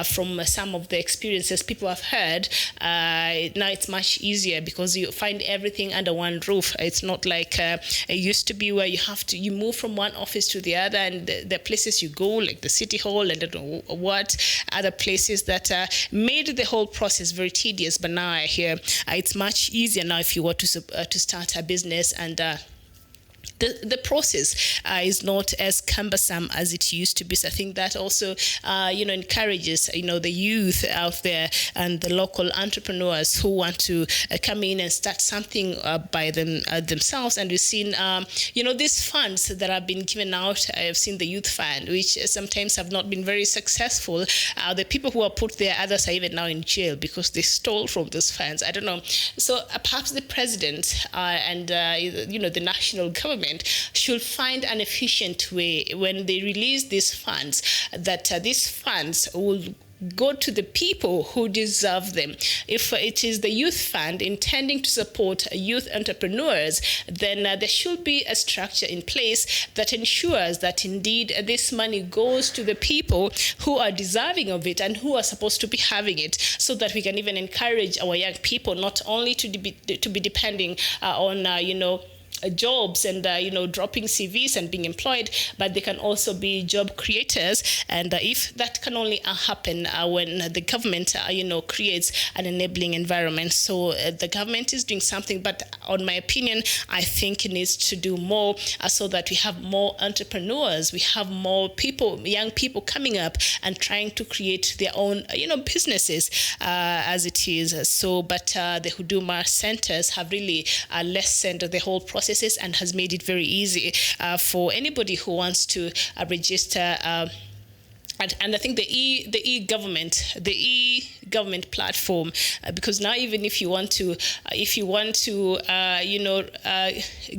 from some of the experiences people have heard, now it's much easier because you find everything under one roof. It's not like it used to be where you move from one office to the other, and the places you go, like the city hall and I don't know what other places that made the whole process very tedious. But now I hear it's much easier now if you want to start a business and the process is not as cumbersome as it used to be. So I think that also, encourages, the youth out there and the local entrepreneurs who want to come in and start something by themselves. And we've seen, these funds that have been given out. I've seen the youth fund, which sometimes have not been very successful. The people who are put there, others are even now in jail because they stole from those funds. I don't know. So perhaps the president and the national government should find an efficient way when they release these funds, that these funds will go to the people who deserve them. If it is the youth fund intending to support youth entrepreneurs, then there should be a structure in place that ensures that indeed this money goes to the people who are deserving of it and who are supposed to be having it, so that we can even encourage our young people not only to be depending on jobs and dropping CVs and being employed, but they can also be job creators. And if that can only happen when the government creates an enabling environment. So the government is doing something, but on my opinion, I think it needs to do more so that we have more entrepreneurs, we have more people, young people coming up and trying to create their own businesses as it is. So but the Huduma centers have really lessened the whole process and has made it very easy for anybody who wants to register. And I think the e-government platform, because now even if you want to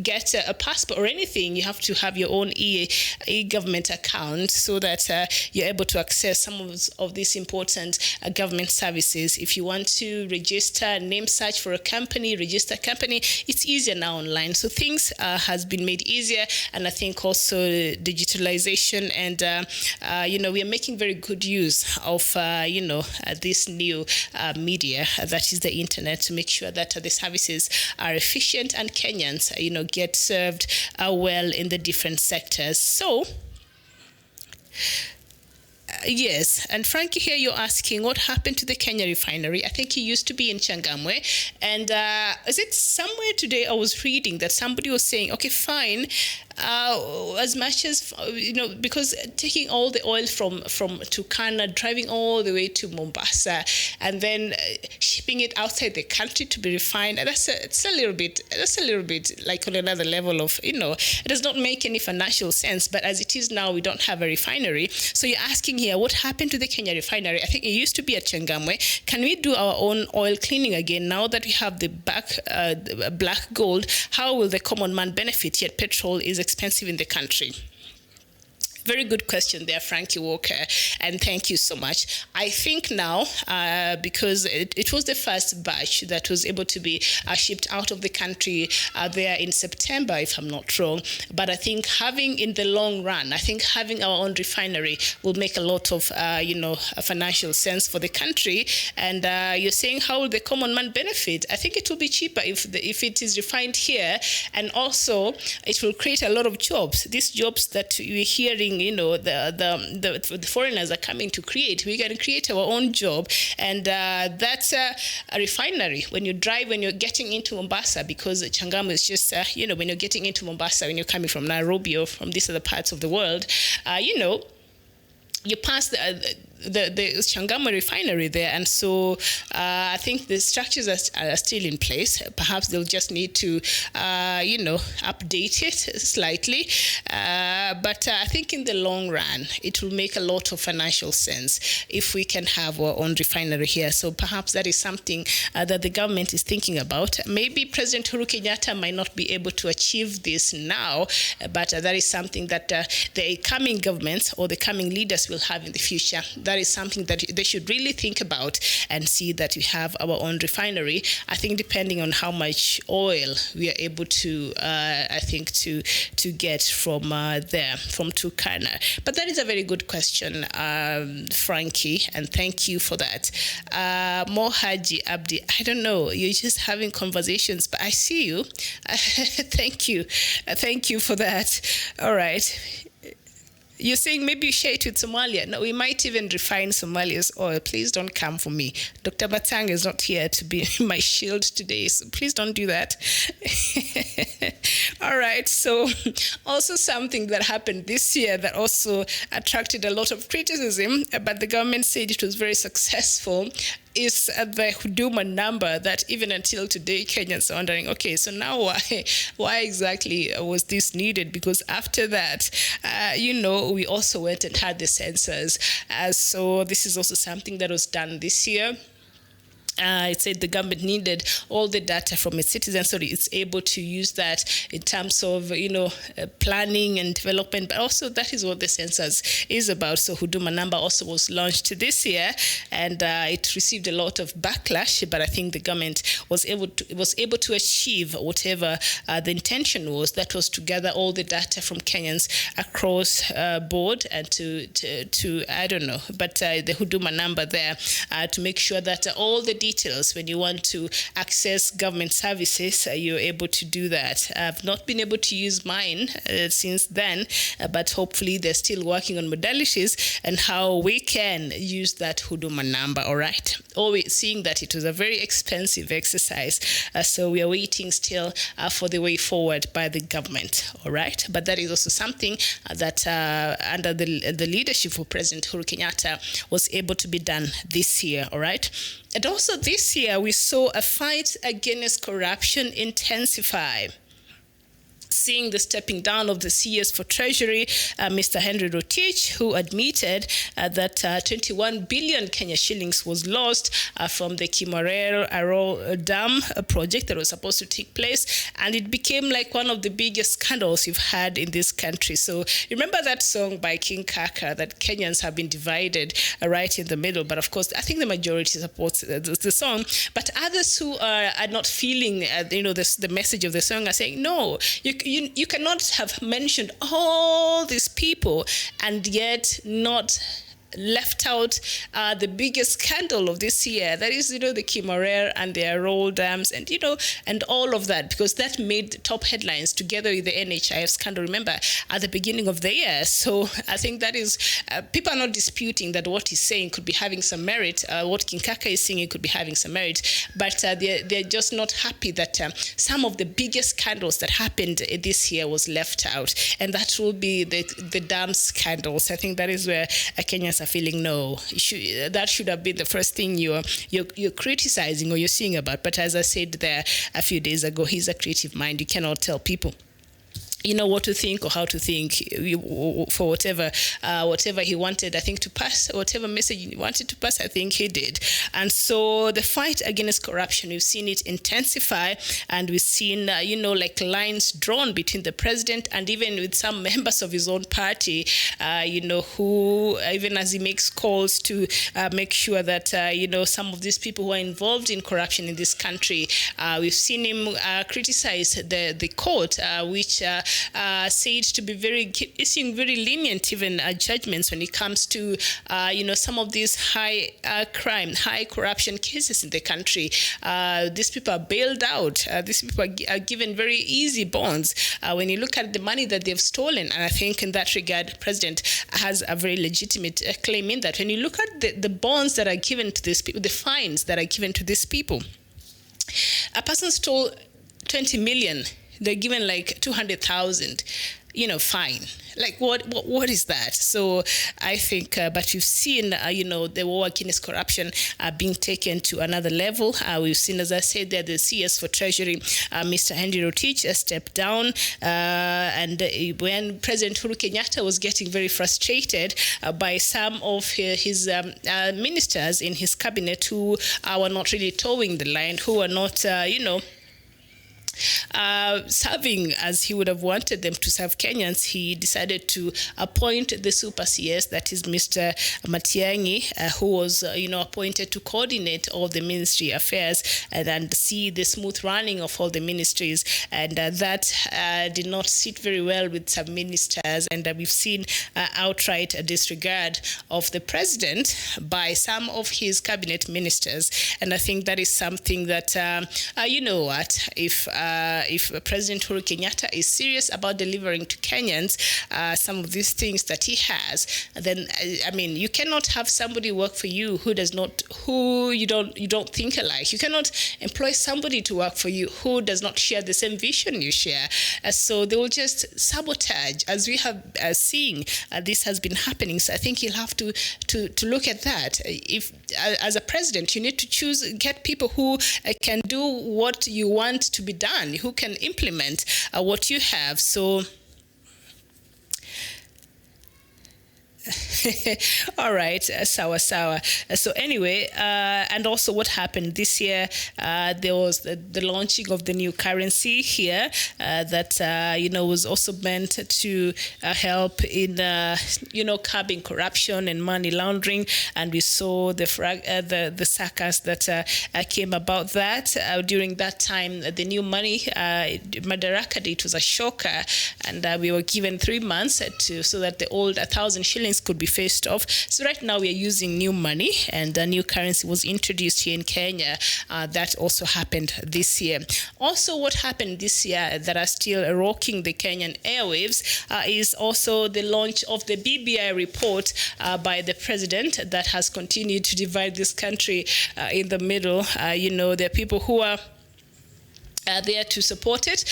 get a passport or anything, you have to have your own e-government account so that you're able to access some of these important government services. If you want to register, name search for a company, register a company, it's easier now online. So things has been made easier, and I think also digitalization and we are making very good use of this new media that is the internet, to make sure that the services are efficient and Kenyans get served well in the different sectors. So yes, and Frankie, here you're asking what happened to the Kenya refinery. I think he used to be in Changamwe, and is it somewhere today I was reading that somebody was saying, okay, fine, as much as because taking all the oil from Turkana, driving all the way to Mombasa, and then shipping it outside the country to be refined, that's a little bit like on another level of it does not make any financial sense. But as it is now, we don't have a refinery. So you're asking here, what happened to the Kenya refinery? I think it used to be at Changamwe. Can we do our own oil cleaning again now that we have the black gold? How will the common man benefit? Yet petrol is expensive in the country. Very good question there, Frankie Walker, and thank you so much. I think now, because it was the first batch that was able to be shipped out of the country there in September, if I'm not wrong, but I think in the long run, having our own refinery will make a lot of, financial sense for the country. And you're saying, how will the common man benefit? I think it will be cheaper if it is refined here, and also it will create a lot of jobs. These jobs that we're hearing the foreigners are coming to create, we can create our own job. And that's a refinery. When you're getting into Mombasa, because Changamwe is just when you're getting into Mombasa, when you're coming from Nairobi or from these other parts of the world, you pass the Changamwe refinery there, and so I think the structures are still in place. Perhaps they'll just need to, update it slightly. But I think in the long run, it will make a lot of financial sense if we can have our own refinery here. So perhaps that is something that the government is thinking about. Maybe President Uhuru Kenyatta might not be able to achieve this now, but that is something that the coming governments or the coming leaders will have in the future. That is something that they should really think about and see that we have our own refinery. I think depending on how much oil we are able to, to get from there, from Turkana. But that is a very good question, Frankie, and thank you for that. Mohaji Abdi, I don't know, you're just having conversations, but I see you. Thank you. Thank you for that. All right. You're saying maybe you share it with Somalia. No, we might even refine Somalia's oil. Please don't come for me. Dr. Batang is not here to be my shield today, so please don't do that. All right. So, also something that happened this year that also attracted a lot of criticism, but the government said it was very successful, is the huduma number that even until today Kenyans are wondering, okay, so now why exactly was this needed? Because after that, we also went and had the census. So this is also something that was done this year. It said the government needed all the data from its citizens, so it's able to use that in terms of, planning and development. But also that is what the census is about. So Huduma number also was launched this year, and it received a lot of backlash. But I think the government was able to achieve whatever the intention was. That was to gather all the data from Kenyans across board and to I don't know, but the Huduma number there to make sure that all the details when you want to access government services, you're able to do that. I've not been able to use mine since then, but hopefully they're still working on modalities and how we can use that Huduma number, all right? Always seeing that it was a very expensive exercise, so we are waiting still for the way forward by the government, all right? But that is also something that under the leadership of President Kenyatta was able to be done this year, all right? And also this year, we saw a fight against corruption intensify. Seeing the stepping down of the CS for Treasury, Mr. Henry Rotich, who admitted that 21 billion Kenya shillings was lost from the Kimarere Dam project that was supposed to take place, and it became like one of the biggest scandals you've had in this country. So remember that song by King Kaka that Kenyans have been divided right in the middle, but of course I think the majority supports the song, but others who are not feeling the message of the song are saying, no, you cannot have mentioned all these people and yet not left out the biggest scandal of this year, that is, the Kimarere and the Arol dams and all of that, because that made top headlines together with the NHIF scandal, remember, at the beginning of the year. So I think that is, people are not disputing that what he's saying could be having some merit, what King Kaka is saying could be having some merit, but they're just not happy that some of the biggest scandals that happened this year was left out, and that will be the dam scandals. I think that is where Kenyans are feeling, no, that should have been the first thing you're criticizing or you're seeing about. But as I said there a few days ago, he's a creative mind. You cannot tell people what to think or how to think for whatever he wanted, I think, to pass, whatever message he wanted to pass, I think he did. And so the fight against corruption, we've seen it intensify, and we've seen, lines drawn between the president and even with some members of his own party, who, even as he makes calls to make sure that, some of these people who are involved in corruption in this country, we've seen him criticize the court, which said to be issuing very lenient even judgments when it comes to some of these high corruption cases in the country. These people are bailed out. These people are given very easy bonds when you look at the money that they've stolen. And I think in that regard, the president has a very legitimate claim in that. When you look at the bonds that are given to these people, the fines that are given to these people, a person stole 20 million. They're given like 200,000, fine. Like what is that? So I think, but you've seen, the war against corruption being taken to another level. We've seen, as I said, there the CS for Treasury, Mr. Henry Rotich, stepped down, and when President Kenyatta was getting very frustrated by some of his ministers in his cabinet who were not really towing the line, who were not, serving as he would have wanted them to serve Kenyans, he decided to appoint the super CS, that is Mr. Matiang'i, who was, appointed to coordinate all the ministry affairs and see the smooth running of all the ministries. And that did not sit very well with some ministers. And we've seen outright a disregard of the president by some of his cabinet ministers. And I think that is something that, if if President Uhuru Kenyatta is serious about delivering to Kenyans some of these things that he has, then I mean, you cannot have somebody work for you who you don't think alike. You cannot employ somebody to work for you who does not share the same vision you share. So they will just sabotage, as we have seen. This has been happening. So I think you'll have to look at that. If as a president, you need to get people who can do what you want to be done, who can implement what you have. So all right, sawa. So anyway, and also what happened this year, there was the launching of the new currency here that was also meant to help in curbing corruption and money laundering, and we saw the circus that came about that during that time. The new money, Madaraka Day, it was a shocker, and we were given 3 months so that the old 1,000 shillings could be faced off. So right now we are using new money, and a new currency was introduced here in Kenya. That also happened this year. Also, what happened this year that are still rocking the Kenyan airwaves is also the launch of the BBI report by the president that has continued to divide this country in the middle. There are people who are there to support it,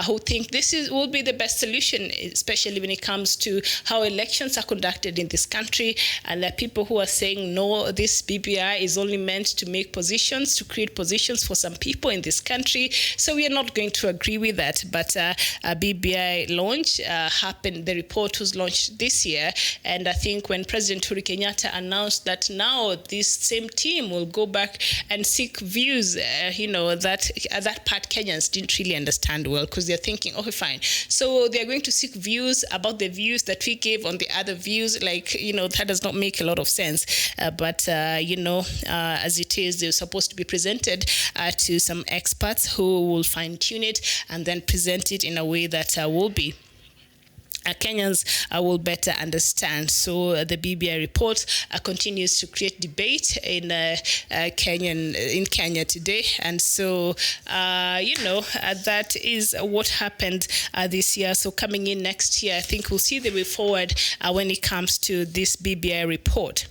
who think this will be the best solution, especially when it comes to how elections are conducted in this country. And there are people who are saying, no, this BBI is only meant to make positions, to create positions for some people in this country. So we are not going to agree with that. But a BBI launch happened. The report was launched this year. And I think when President Uhuru Kenyatta announced that now this same team will go back and seek views, that part Kenyans didn't really understand well, because they're thinking, okay, fine. So they're going to seek views about the views that we gave on the other views. That does not make a lot of sense. But as it is, they're supposed to be presented to some experts who will fine tune it and then present it in a way that will be Kenyans will better understand. So the BBI report continues to create debate in Kenya today, and so that is what happened this year. So coming in next year, I think we'll see the way forward when it comes to this BBI report.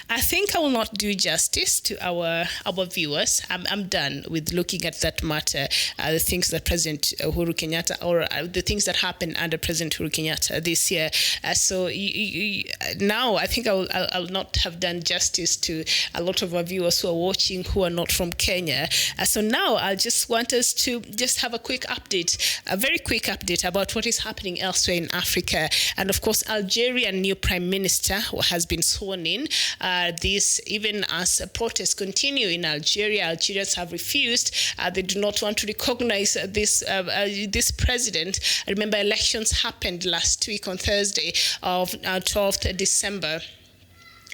I think I will not do justice to our viewers. I'm done with looking at that matter, the things that President Uhuru Kenyatta, or the things that happened under President Uhuru Kenyatta this year. So now I think I'll not have done justice to a lot of our viewers who are watching who are not from Kenya. So now I just want us to just have a very quick update about what is happening elsewhere in Africa. And of course, Algerian new Prime Minister has been sworn in. This, even as protests continue in Algeria, Algerians have refused. They do not want to recognize this president. Remember, elections happened last week on Thursday of 12th December.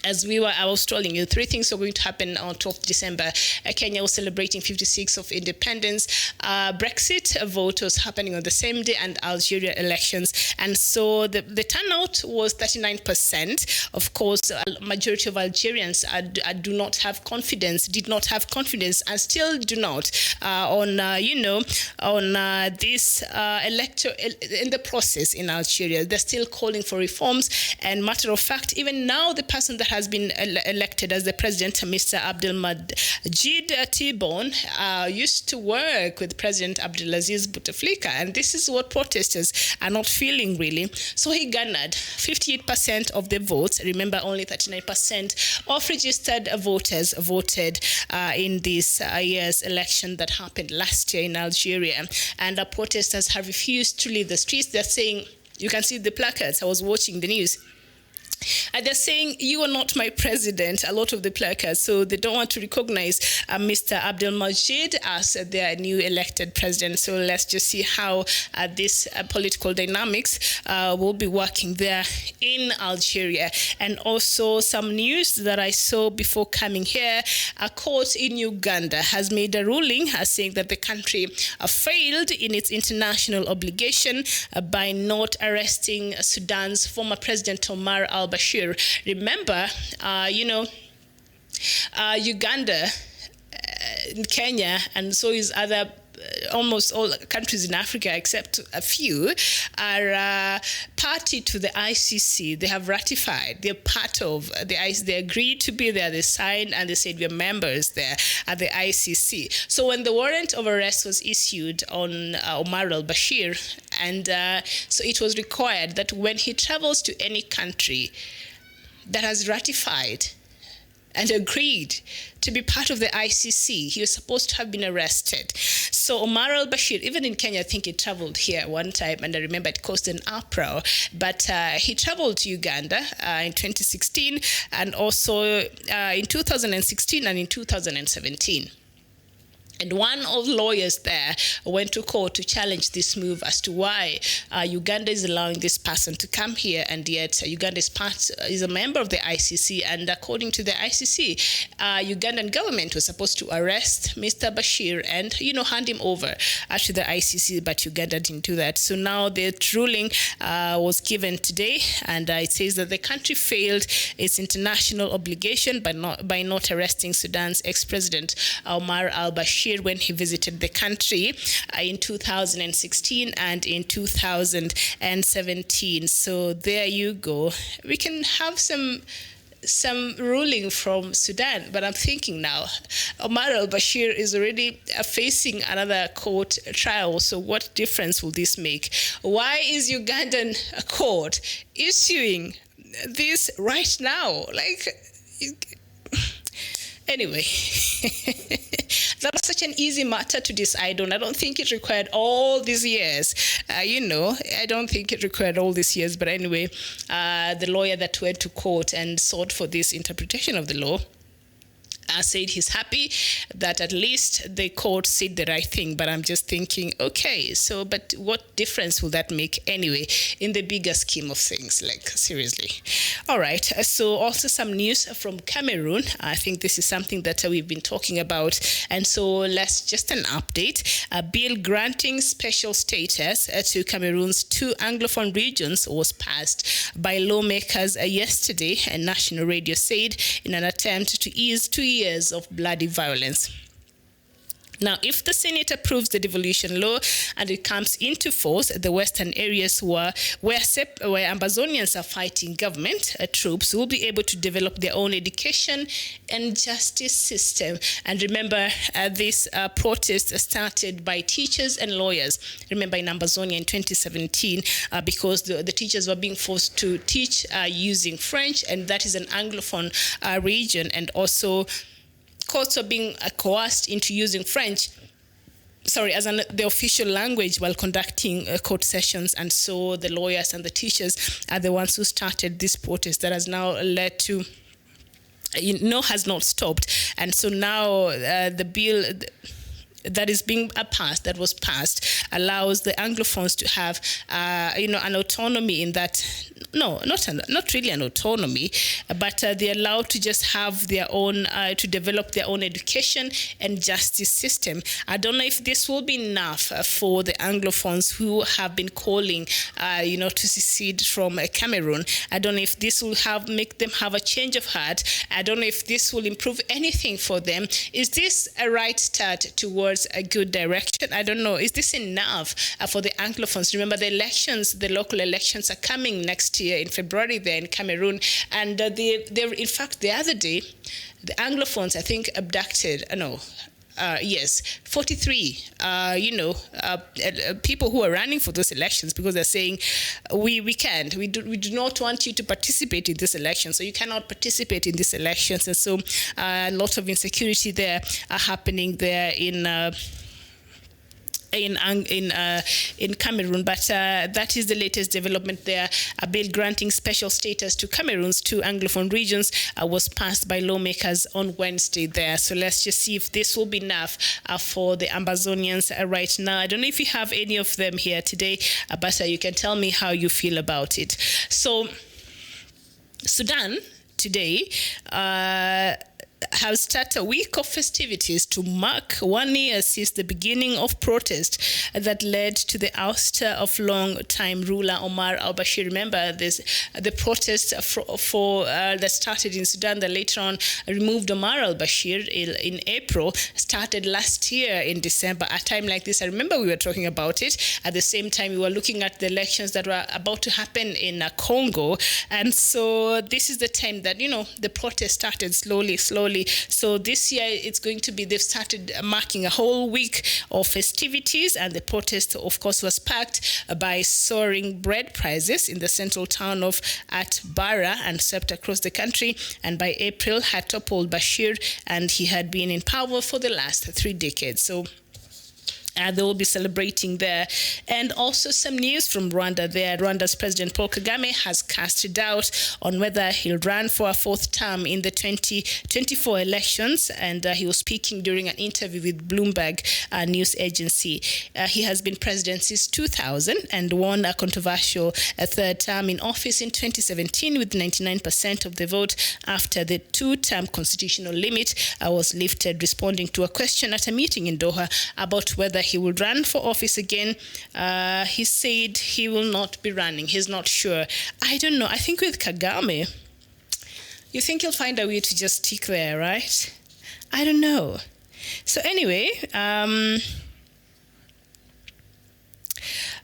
I was telling you, 3 things are going to happen on 12th December. Kenya was celebrating 56 of independence. Brexit vote was happening on the same day, and Algeria elections. And so the turnout was 39%. Of course, a majority of Algerians did not have confidence, and still do not on this electoral in the process in Algeria. They're still calling for reforms. And matter of fact, even now, the person that has been elected as the president, Mr. Abdelmajid Tebboune, used to work with President Abdelaziz Bouteflika, and this is what protesters are not feeling really. So he garnered 58% of the votes. Remember, only 39% of registered voters voted in this year's election that happened last year in Algeria, and protesters have refused to leave the streets. They're saying, you can see the placards. I was watching the news. And they're saying, you are not my president, a lot of the placards. So they don't want to recognize Mr. Abdelmajid as their new elected president. So let's just see how this political dynamics will be working there in Algeria. And also some news that I saw before coming here. A court in Uganda has made a ruling saying that the country failed in its international obligation by not arresting Sudan's former president Omar al-Bashir. Remember, Uganda, Kenya, and so is other almost all countries in Africa, except a few, are party to the ICC. They have ratified. They're part of the ICC. They agreed to be there. They signed and they said we're members there at the ICC. So when the warrant of arrest was issued on Omar al-Bashir, and so it was required that when he travels to any country that has ratified and agreed to be part of the ICC, he was supposed to have been arrested. So Omar al-Bashir, even in Kenya, I think he traveled here one time, and I remember it caused an uproar, but he traveled to Uganda in 2016, and also in 2016 and in 2017. And one of the lawyers there went to court to challenge this move as to why Uganda is allowing this person to come here, and yet Uganda is a member of the ICC. And according to the ICC, Ugandan government was supposed to arrest Mr. Bashir and, hand him over to the ICC, but Uganda didn't do that. So now the ruling was given today, and it says that the country failed its international obligation by not arresting Sudan's ex-president Omar al-Bashir when he visited the country in 2016 and in 2017. So there you go. We can have some ruling from Sudan, but I'm thinking now, Omar al-Bashir is already facing another court trial, so what difference will this make? Why is Ugandan court issuing this right now? Anyway, that was such an easy matter to decide on. I don't think it required all these years. I don't think it required all these years. But anyway, the lawyer that went to court and sought for this interpretation of the law said he's happy that at least the court said the right thing. But I'm just thinking, okay, but what difference will that make anyway in the bigger scheme of things? Seriously. All right. So also some news from Cameroon. I think this is something that we've been talking about. And so let's just an update. A bill granting special status to Cameroon's 2 Anglophone regions was passed by lawmakers yesterday, and National Radio said, in an attempt to ease 2 years of bloody violence. Now, if the Senate approves the devolution law and it comes into force, the western areas where Ambazonians are fighting government troops will be able to develop their own education and justice system. And remember, this protest started by teachers and lawyers. Remember, in Ambazonia in 2017, because the teachers were being forced to teach using French, and that is an Anglophone region, and also courts are being coerced into using French, as the official language while conducting court sessions. And so the lawyers and the teachers are the ones who started this protest that has now led to, has not stopped. And so now the bill that was passed allows the Anglophones to have an autonomy in that. No, not really an autonomy, but they're allowed to just have their own, to develop their own education and justice system. I don't know if this will be enough for the Anglophones who have been calling, to secede from Cameroon. I don't know if this will make them have a change of heart. I don't know if this will improve anything for them. Is this a right start towards a good direction? I don't know. Is this enough for the Anglophones? Remember, the local elections are coming next year in February there in Cameroon, and in fact the other day the Anglophones, I think, abducted 43 people who are running for those elections, because they're saying we do not want you to participate in this election, so you cannot participate in these elections. And so a lot of insecurity there are happening there in Cameroon, but that is the latest development there. A bill granting special status to Cameroon's 2 Anglophone regions was passed by lawmakers on Wednesday there. So let's just see if this will be enough for the Ambazonians right now. I don't know if you have any of them here today, but you can tell me how you feel about it. So Sudan today, has started a week of festivities to mark 1 year since the beginning of protest that led to the ouster of long-time ruler Omar al-Bashir. Remember this, the protest that started in Sudan that later on removed Omar al-Bashir in April, started last year in December. At a time like this, I remember we were talking about it. At the same time, we were looking at the elections that were about to happen in Congo. And so this is the time that, the protest started slowly. So this year it's going to be, they've started marking a whole week of festivities, and the protest, of course, was sparked by soaring bread prices in the central town of Atbara and swept across the country, and by April had toppled Bashir, and he had been in power for the last 3 decades. So they will be celebrating there. And also some news from Rwanda there. Rwanda's President Paul Kagame has cast doubt on whether he'll run for a 4th term in the 2024 elections. And he was speaking during an interview with Bloomberg news agency. He has been president since 2000 and won a controversial 3rd term in office in 2017 with 99% of the vote after the 2-term constitutional limit was lifted, responding to a question at a meeting in Doha about whether he will run for office again. He said he will not be running. He's not sure. I don't know. I think with Kagame, you think he'll find a way to just stick there, right? I don't know. So anyway,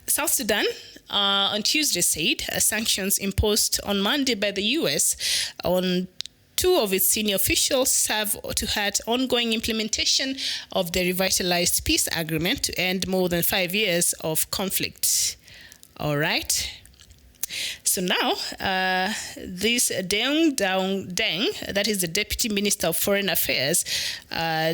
South Sudan on Tuesday said sanctions imposed on Monday by the U.S. on 2 of its senior officials have to hurt ongoing implementation of the revitalized peace agreement to end more than 5 years of conflict. All right. So now, this Deng, that is the Deputy Minister of Foreign Affairs,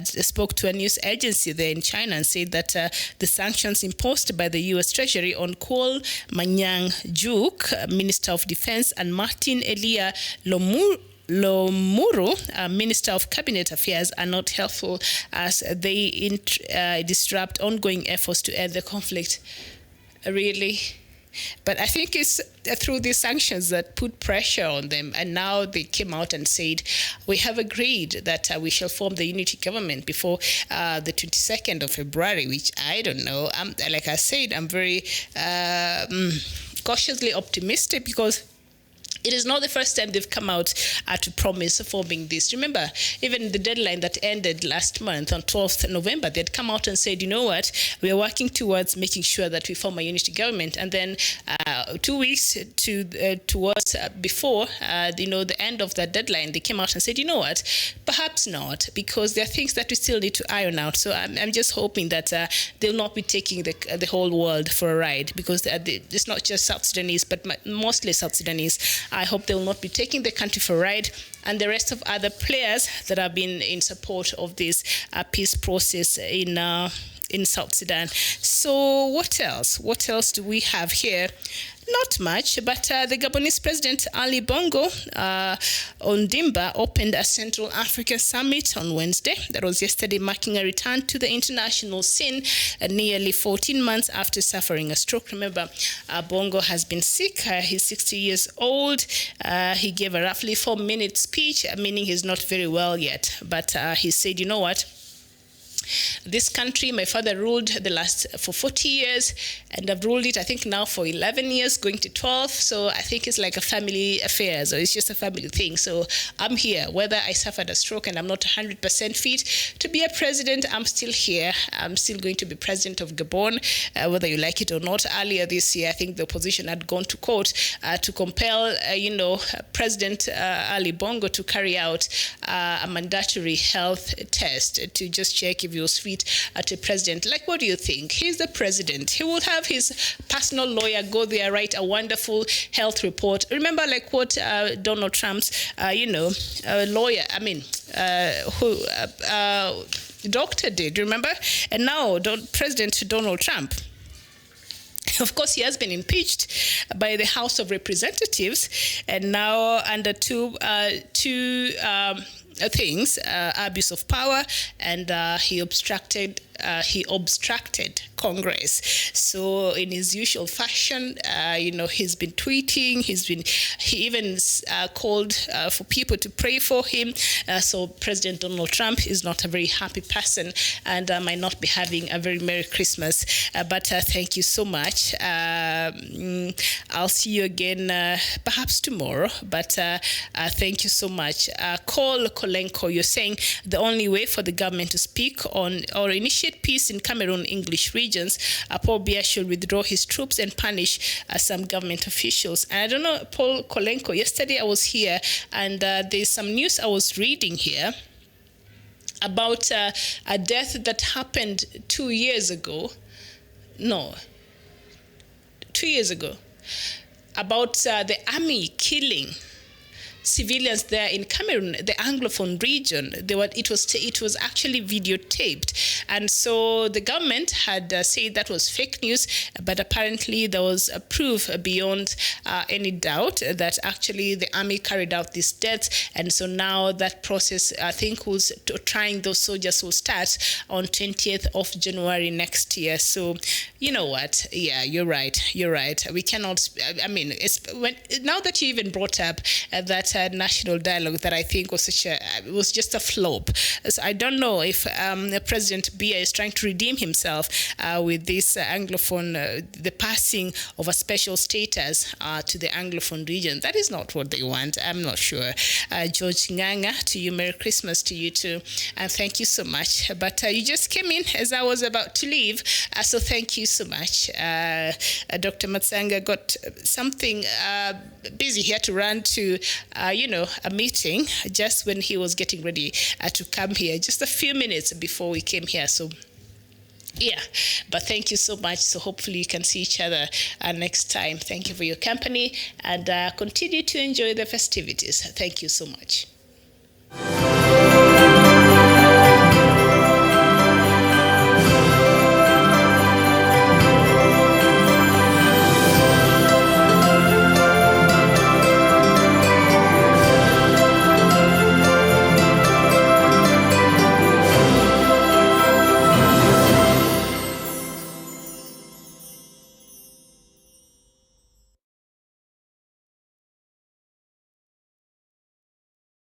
spoke to a news agency there in China and said that the sanctions imposed by the U.S. Treasury on Kuo Manyang Juk, Minister of Defense, and Martin Elia Lomuru, Minister of Cabinet Affairs, are not helpful as they disrupt ongoing efforts to end the conflict. Really? But I think it's through these sanctions that put pressure on them. And now they came out and said, we have agreed that we shall form the unity government before the 22nd of February, which I don't know. Like I said, I'm very cautiously optimistic because it is not the first time they've come out to promise forming this. Remember, even the deadline that ended last month on 12th November, they'd come out and said, you know what, we are working towards making sure that we form a unity government. And then 2 weeks towards before, the end of that deadline, they came out and said, you know what, perhaps not, because there are things that we still need to iron out. So I'm just hoping that they'll not be taking the whole world for a ride, because it's not just South Sudanese, but mostly South Sudanese. I hope they will not be taking the country for a ride, and the rest of other players that have been in support of this peace process in South Sudan. So what else? What else do we have here? Not much, but the Gabonese President Ali Bongo Ondimba opened a Central Africa summit on Wednesday. That was yesterday, marking a return to the international scene nearly 14 months after suffering a stroke. Remember, Bongo has been sick. He's 60 years old. He gave a roughly 4-minute speech, meaning he's not very well yet. But he said, you know what? This country, my father ruled for 40 years, and I've ruled it, I think, now for 11 years, going to 12. So I think it's like a family affair, so it's just a family thing. So I'm here, whether I suffered a stroke and I'm not 100% fit to be a president, I'm still here. I'm still going to be president of Gabon, whether you like it or not. Earlier this year, I think the opposition had gone to court to compel, President Ali Bongo to carry out a mandatory health test to just check if he was fit at a president. Like, what do you think? He's the president. He will have his personal lawyer go there, write a wonderful health report. Remember, like what Donald Trump's, lawyer, doctor did, remember? And now President Donald Trump, of course, he has been impeached by the House of Representatives, and now under two things: abuse of power, and he obstructed Congress. So in his usual fashion, he's been tweeting. He even called for people to pray for him. So President Donald Trump is not a very happy person and might not be having a very Merry Christmas. But thank you so much. I'll see you again perhaps tomorrow. But thank you so much. Call Kolenko, you're saying the only way for the government to speak on or initiate peace in Cameroon English regions, Paul Biya should withdraw his troops and punish some government officials. And I don't know, Paul Kolenko, yesterday I was here and there's some news I was reading here about a death that happened 2 years ago. No, 2 years ago. About the army killing civilians there in Cameroon, the Anglophone region. It was actually videotaped, and so the government had said that was fake news, but apparently there was a proof beyond any doubt that actually the army carried out these deaths, and so now that process, I think, was trying those soldiers will start on 20th of January next year. So you know what? Yeah, you're right. We cannot. I mean, now that you even brought up that national dialogue that I think was was just a flop. So I don't know if President Biya is trying to redeem himself with this Anglophone, the passing of a special status to the Anglophone region. That is not what they want. I'm not sure. George Nganga, to you, Merry Christmas to you too, and thank you so much. But you just came in as I was about to leave, so thank you so much. Dr. Matsanga got something busy here to run to, a meeting just when he was getting ready to come here, just a few minutes before we came here. So yeah, but thank you so much. So hopefully you can see each other next time. Thank you for your company and continue to enjoy the festivities. Thank you so much.